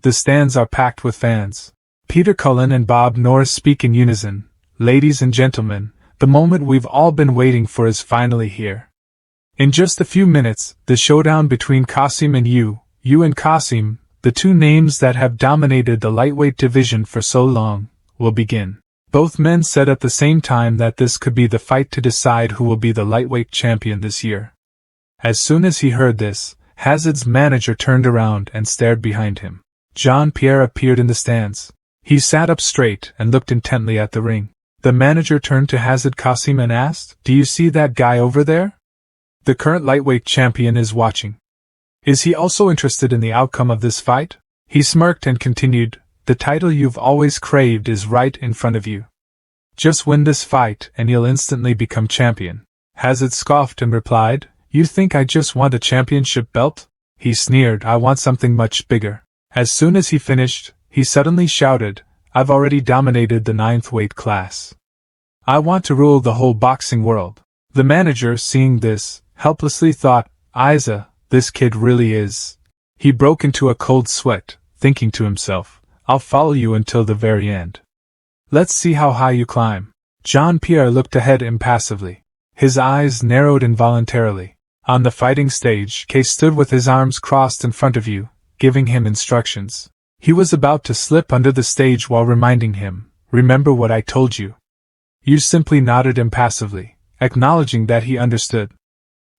The stands are packed with fans. Peter Cullen and Bob Norris speak in unison. Ladies and gentlemen, the moment we've all been waiting for is finally here. In just a few minutes, the showdown between Qasim and Yu and Qasim, the two names that have dominated the lightweight division for so long, will begin. Both men said at the same time that this could be the fight to decide who will be the lightweight champion this year. As soon as he heard this, Hazid's manager turned around and stared behind him. Jean-Pierre appeared in the stands. He sat up straight and looked intently at the ring. The manager turned to Hazid Qasim and asked, Do you see that guy over there? The current lightweight champion is watching. Is he also interested in the outcome of this fight? He smirked and continued, The title you've always craved is right in front of you. Just win this fight and you'll instantly become champion. Hazid scoffed and replied, You think I just want a championship belt? He sneered, I want something much bigger. As soon as he finished, he suddenly shouted, I've already dominated the 9th weight class. I want to rule the whole boxing world. The manager, seeing this, helplessly thought, Isa, this kid really is. He broke into a cold sweat, thinking to himself, I'll follow you until the very end. Let's see how high you climb. Jean-Pierre looked ahead impassively. His eyes narrowed involuntarily. On the fighting stage, Kei stood with his arms crossed in front of Yu, giving him instructions. He was about to slip under the stage while reminding him, Remember what I told you. Yu simply nodded impassively, acknowledging that he understood.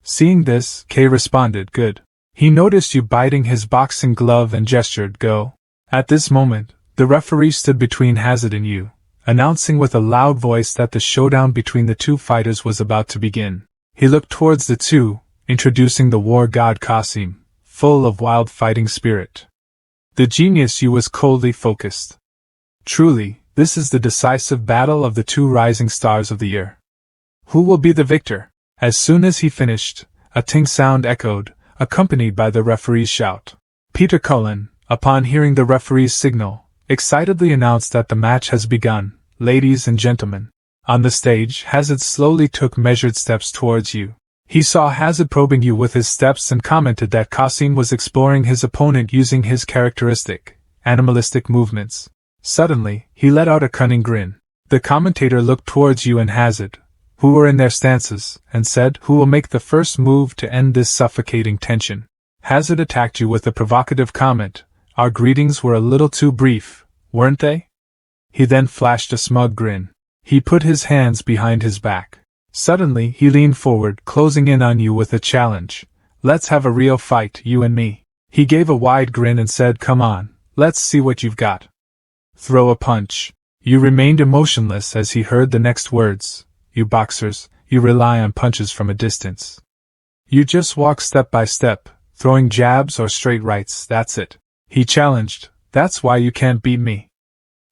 Seeing this, Kei responded, Good. He noticed Yu biting his boxing glove and gestured, Go. At this moment, the referee stood between Hazid and Yu, announcing with a loud voice that the showdown between the two fighters was about to begin. He looked towards the two, introducing the war god Qasim, full of wild fighting spirit. The genius Yu was coldly focused. Truly, this is the decisive battle of the two rising stars of the year. Who will be the victor? As soon as he finished, a ting sound echoed, accompanied by the referee's shout. Peter Cullen, upon hearing the referee's signal, excitedly announced that the match has begun. Ladies and gentlemen. On the stage, Hazid slowly took measured steps towards Yu. He saw Hazid probing Yu with his steps and commented that Qasim was exploring his opponent using his characteristic, animalistic movements. Suddenly, he let out a cunning grin. The commentator looked towards Yu and Hazid, who were in their stances, and said, Who will make the first move to end this suffocating tension? Hazid attacked Yu with a provocative comment, Our greetings were a little too brief, weren't they? He then flashed a smug grin. He put his hands behind his back. Suddenly, he leaned forward, closing in on Yu with a challenge. Let's have a real fight, you and me. He gave a wide grin and said, Come on, let's see what you've got. Throw a punch. Yu remained emotionless as he heard the next words. You boxers, you rely on punches from a distance. You just walk step by step, throwing jabs or straight rights, that's it. He challenged, That's why you can't beat me.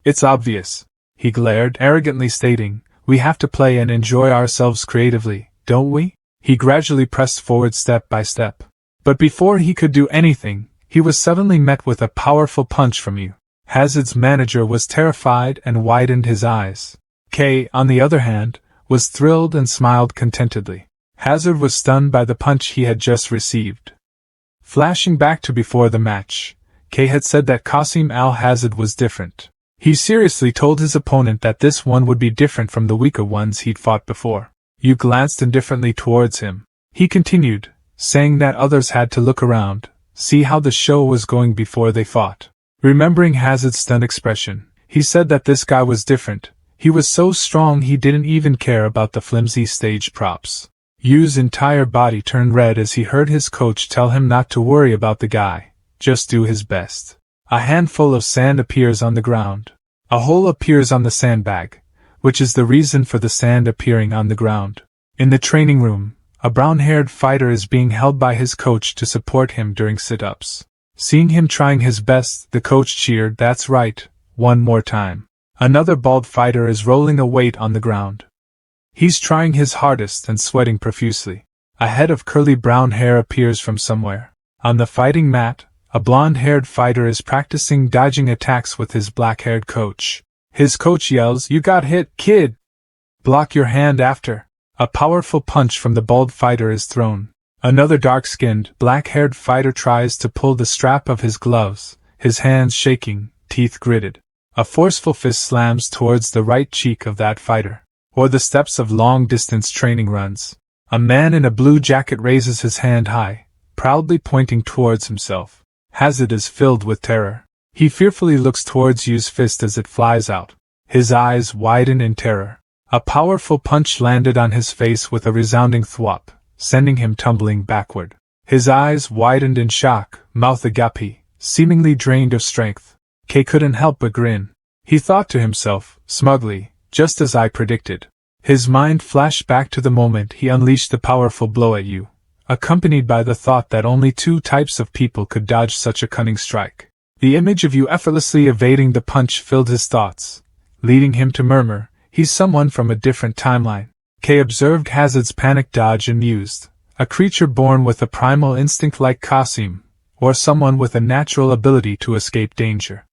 It's obvious. He glared, arrogantly stating, We have to play and enjoy ourselves creatively, don't we? He gradually pressed forward step by step. But before he could do anything, he was suddenly met with a powerful punch from Yu. Hazid's manager was terrified and widened his eyes. Kei, on the other hand, was thrilled and smiled contentedly. Hazid was stunned by the punch he had just received. Flashing back to before the match, Kei had said that Qasim al-Hazid was different. He seriously told his opponent that this one would be different from the weaker ones he'd fought before. Yu glanced indifferently towards him. He continued, saying that others had to look around, see how the show was going before they fought. Remembering Hazid's stunned expression, he said that this guy was different. He was so strong he didn't even care about the flimsy stage props. Yu's entire body turned red as he heard his coach tell him not to worry about the guy. just do his best. A handful of sand appears on the ground. A hole appears on the sandbag, which is the reason for the sand appearing on the ground. In the training room, a brown-haired fighter is being held by his coach to support him during sit-ups. Seeing him trying his best, the coach cheered, "That's right, one more time." Another bald fighter is rolling a weight on the ground. He's trying his hardest and sweating profusely. A head of curly brown hair appears from somewhere. On the fighting mat, a blonde-haired fighter is practicing dodging attacks with his black-haired coach. His coach yells, "You got hit, kid! Block your hand after." A powerful punch from the bald fighter is thrown. Another dark-skinned, black-haired fighter tries to pull the strap of his gloves, his hands shaking, teeth gritted. A forceful fist slams towards the right cheek of that fighter. Or the steps of long-distance training runs. A man in a blue jacket raises his hand high, proudly pointing towards himself. Hazard is filled with terror. He fearfully looks towards Yu's fist as it flies out. His eyes widen in terror. A powerful punch landed on his face with a resounding thwop, sending him tumbling backward. His eyes widened in shock, mouth agape, seemingly drained of strength. Kay couldn't help but grin. He thought to himself, smugly, just as I predicted. His mind flashed back to the moment he unleashed the powerful blow at Yu, accompanied by the thought that only two types of people could dodge such a cunning strike. The image of Yu effortlessly evading the punch filled his thoughts, leading him to murmur, "He's someone from a different timeline." Kay observed Hazard's panic dodge and mused, a creature born with a primal instinct like Qasim, or someone with a natural ability to escape danger.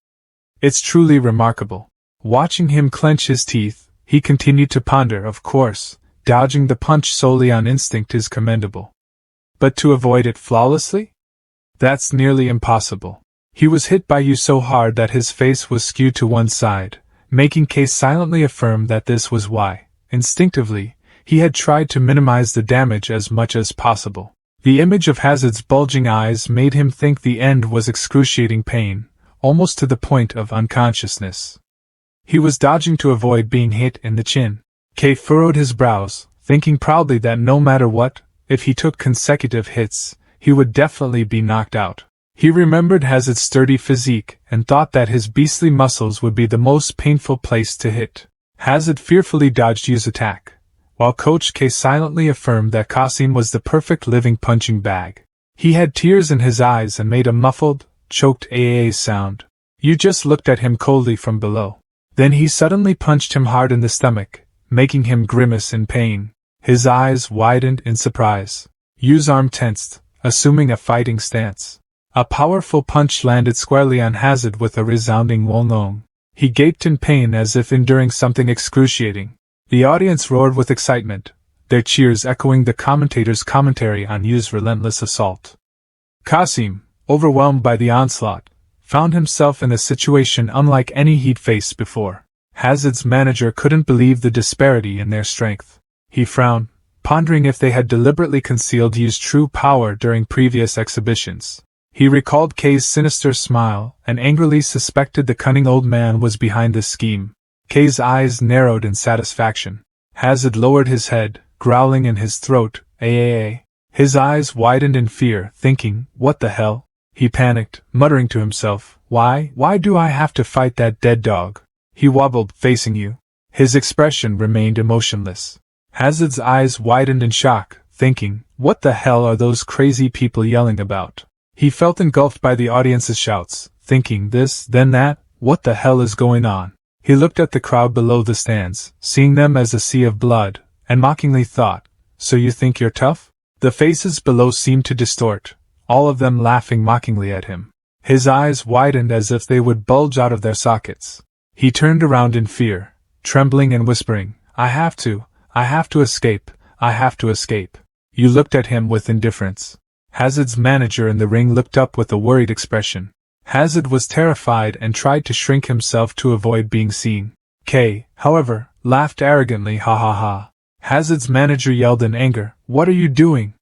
It's truly remarkable. Watching him clench his teeth, he continued to ponder. Of course, dodging the punch solely on instinct is commendable. But to avoid it flawlessly? That's nearly impossible. He was hit by Yu so hard that his face was skewed to one side, making Kay silently affirm that this was why, instinctively, he had tried to minimize the damage as much as possible. The image of Hazard's bulging eyes made him think the end was excruciating pain, almost to the point of unconsciousness. He was dodging to avoid being hit in the chin. Kay furrowed his brows, thinking proudly that no matter what, if he took consecutive hits, he would definitely be knocked out. He remembered Hazard's sturdy physique and thought that his beastly muscles would be the most painful place to hit. Hazard fearfully dodged Yu's attack, while Coach K silently affirmed that Qasim was the perfect living punching bag. He had tears in his eyes and made a muffled, choked AAA sound. Yu just looked at him coldly from below. Then he suddenly punched him hard in the stomach, making him grimace in pain. His eyes widened in surprise. Yu's arm tensed, assuming a fighting stance. A powerful punch landed squarely on Hazard with a resounding wong. He gaped in pain as if enduring something excruciating. The audience roared with excitement, their cheers echoing the commentator's commentary on Yu's relentless assault. Qasim, overwhelmed by the onslaught, found himself in a situation unlike any he'd faced before. Hazard's manager couldn't believe the disparity in their strength. He frowned, pondering if they had deliberately concealed Yu's true power during previous exhibitions. He recalled Kay's sinister smile and angrily suspected the cunning old man was behind this scheme. Kay's eyes narrowed in satisfaction. Hazard lowered his head, growling in his throat, "Aaa." His eyes widened in fear, thinking, "What the hell?" He panicked, muttering to himself, Why do I have to fight that dead dog?" He wobbled, facing Yu. His expression remained emotionless. Hazard's eyes widened in shock, thinking, "What the hell are those crazy people yelling about?" He felt engulfed by the audience's shouts, thinking this, then that, what the hell is going on? He looked at the crowd below the stands, seeing them as a sea of blood, and mockingly thought, "So you think you're tough?" The faces below seemed to distort, all of them laughing mockingly at him. His eyes widened as if they would bulge out of their sockets. He turned around in fear, trembling and whispering, I have to escape, I have to escape." You looked at him with indifference. Hazard's manager in the ring looked up with a worried expression. Hazard was terrified and tried to shrink himself to avoid being seen. Kay, however, laughed arrogantly, "Ha ha ha." Hazard's manager yelled in anger, "What are you doing?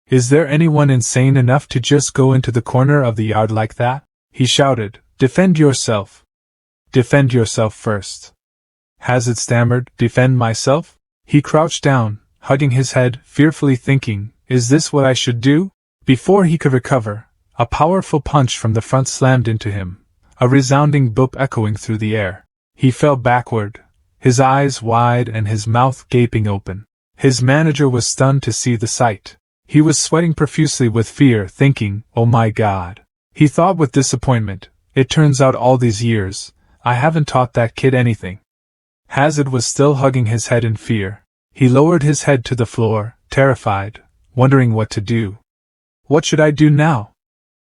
Is there anyone insane enough to just go into the corner of the yard like that?" He shouted, "Defend yourself. Defend yourself first." Hazard stammered, "Defend myself?" He crouched down, hugging his head, fearfully thinking, "Is this what I should do?" Before he could recover, A powerful punch from the front slammed into him, a resounding boop echoing through the air. He fell backward, his eyes wide and his mouth gaping open. His manager was stunned to see the sight. He was sweating profusely with fear, thinking, "Oh my God." He thought with disappointment, "It turns out all these years, I haven't taught that kid anything." Hazard was still hugging his head in fear. He lowered his head to the floor, terrified, wondering what to do. What should I do now?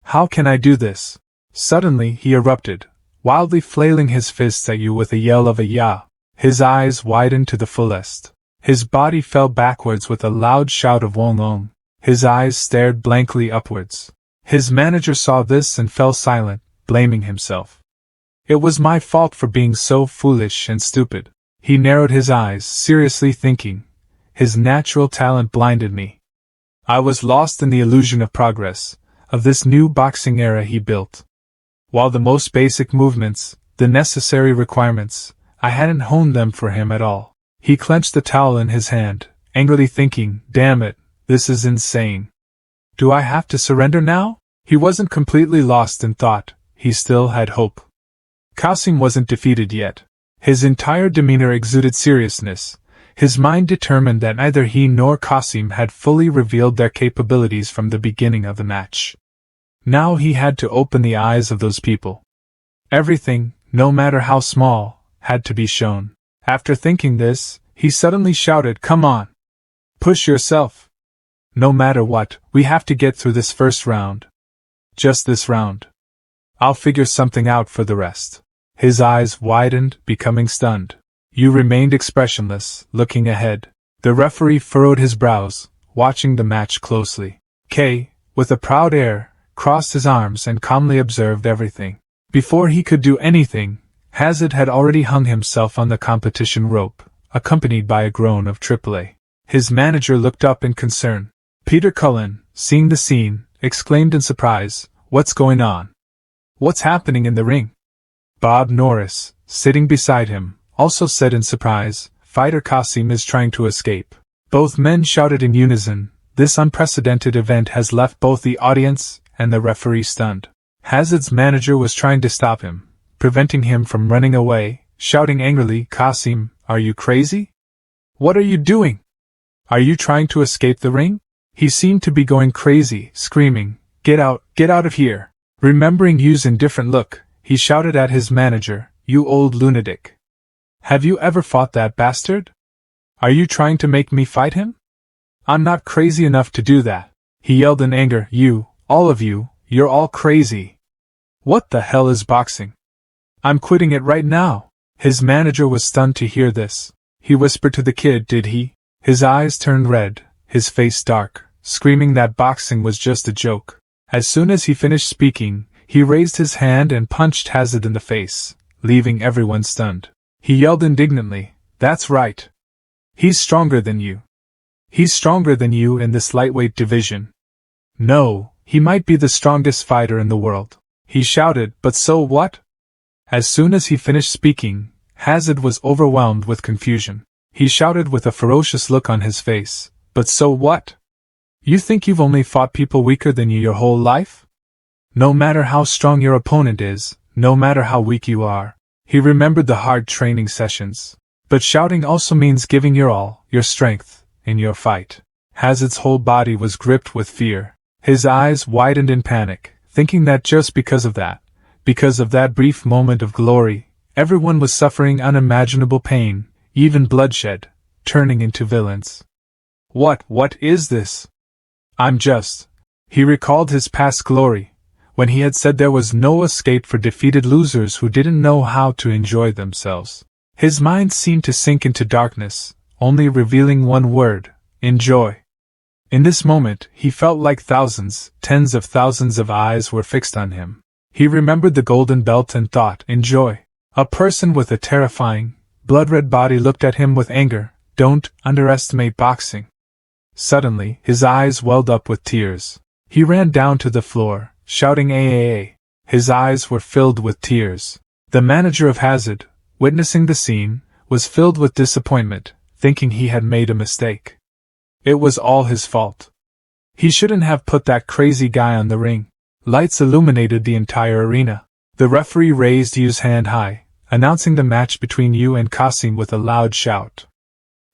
How can I do this? Suddenly he erupted, wildly flailing his fists at you with a yell of a "Yah!" His eyes widened to the fullest. His body fell backwards with a loud shout of "Wong Long." His eyes stared blankly upwards. His manager saw this and fell silent, blaming himself. "It was my fault for being so foolish and stupid." He narrowed his eyes, seriously thinking, "His natural talent blinded me. I was lost in the illusion of progress, of this new boxing era he built. While the most basic movements, the necessary requirements, I hadn't honed them for him at all." He clenched the towel in his hand, angrily thinking, "Damn it, this is insane. Do I have to surrender now?" He wasn't completely lost in thought, he still had hope. Qasim wasn't defeated yet. His entire demeanor exuded seriousness, his mind determined that neither he nor Qasim had fully revealed their capabilities from the beginning of the match. Now he had to open the eyes of those people. Everything, no matter how small, had to be shown. After thinking this, he suddenly shouted, "Come on! Push yourself! No matter what, we have to get through this first round. Just this round. I'll figure something out for the rest." His eyes widened, becoming stunned. You remained expressionless, looking ahead. The referee furrowed his brows, watching the match closely. K, with a proud air, crossed his arms and calmly observed everything. Before he could do anything, Hazard had already hung himself on the competition rope, accompanied by a groan of AAA. His manager looked up in concern. Peter Cullen, seeing the scene, exclaimed in surprise, "What's going on? What's happening in the ring?" Bob Norris, sitting beside him, also said in surprise, "Fighter Qasim is trying to escape." Both men shouted in unison, "This unprecedented event has left both the audience and the referee stunned." Hazard's manager was trying to stop him, preventing him from running away, shouting angrily, "Qasim, are you crazy? What are you doing? Are you trying to escape the ring?" He seemed to be going crazy, screaming, get out of here." Remembering Yu's indifferent look, he shouted at his manager, "You old lunatic. Have you ever fought that bastard? Are you trying to make me fight him? I'm not crazy enough to do that." He yelled in anger, "You, all of you, you're all crazy. What the hell is boxing? I'm quitting it right now." His manager was stunned to hear this. He whispered to the kid, "Did he?" His eyes turned red, his face dark, screaming that boxing was just a joke. As soon as he finished speaking, he raised his hand and punched Hazard in the face, leaving everyone stunned. He yelled indignantly, "That's right. He's stronger than you. He's stronger than you in this lightweight division. No, he might be the strongest fighter in the world." He shouted, "But so what?" As soon as he finished speaking, Hazard was overwhelmed with confusion. He shouted with a ferocious look on his face, "But so what? You think you've only fought people weaker than you your whole life? No matter how strong your opponent is, no matter how weak you are." He remembered the hard training sessions. But shouting also means giving your all, your strength, in your fight. Hazard's whole body was gripped with fear. His eyes widened in panic, thinking that just because of that brief moment of glory, everyone was suffering unimaginable pain, even bloodshed, turning into villains. What is this? He recalled his past glory, when he had said there was no escape for defeated losers who didn't know how to enjoy themselves. His mind seemed to sink into darkness, only revealing one word: enjoy. In this moment, he felt like thousands, tens of thousands of eyes were fixed on him. He remembered the golden belt and thought, enjoy. A person with a terrifying, blood-red body looked at him with anger. Don't underestimate boxing. Suddenly, his eyes welled up with tears. He ran down to the floor, shouting AAA. His eyes were filled with tears. The manager of Hazard, witnessing the scene, was filled with disappointment, thinking he had made a mistake. It was all his fault. He shouldn't have put that crazy guy on the ring. Lights illuminated the entire arena. The referee raised Yu's hand high, announcing the match between Yu and Kasim with a loud shout.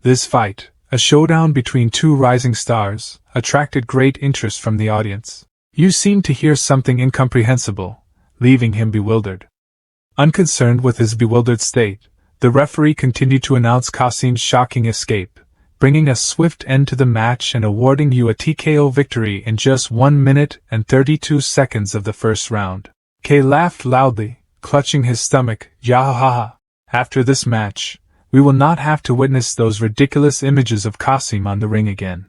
This fight, a showdown between two rising stars, attracted great interest from the audience. Yu seemed to hear something incomprehensible, leaving him bewildered. Unconcerned with his bewildered state, the referee continued to announce Kasim's shocking escape, bringing a swift end to the match and awarding Yu a TKO victory in just 1 minute and 32 seconds of the first round. Kei laughed loudly, clutching his stomach. Yahaha! After this match, we will not have to witness those ridiculous images of Kasim on the ring again.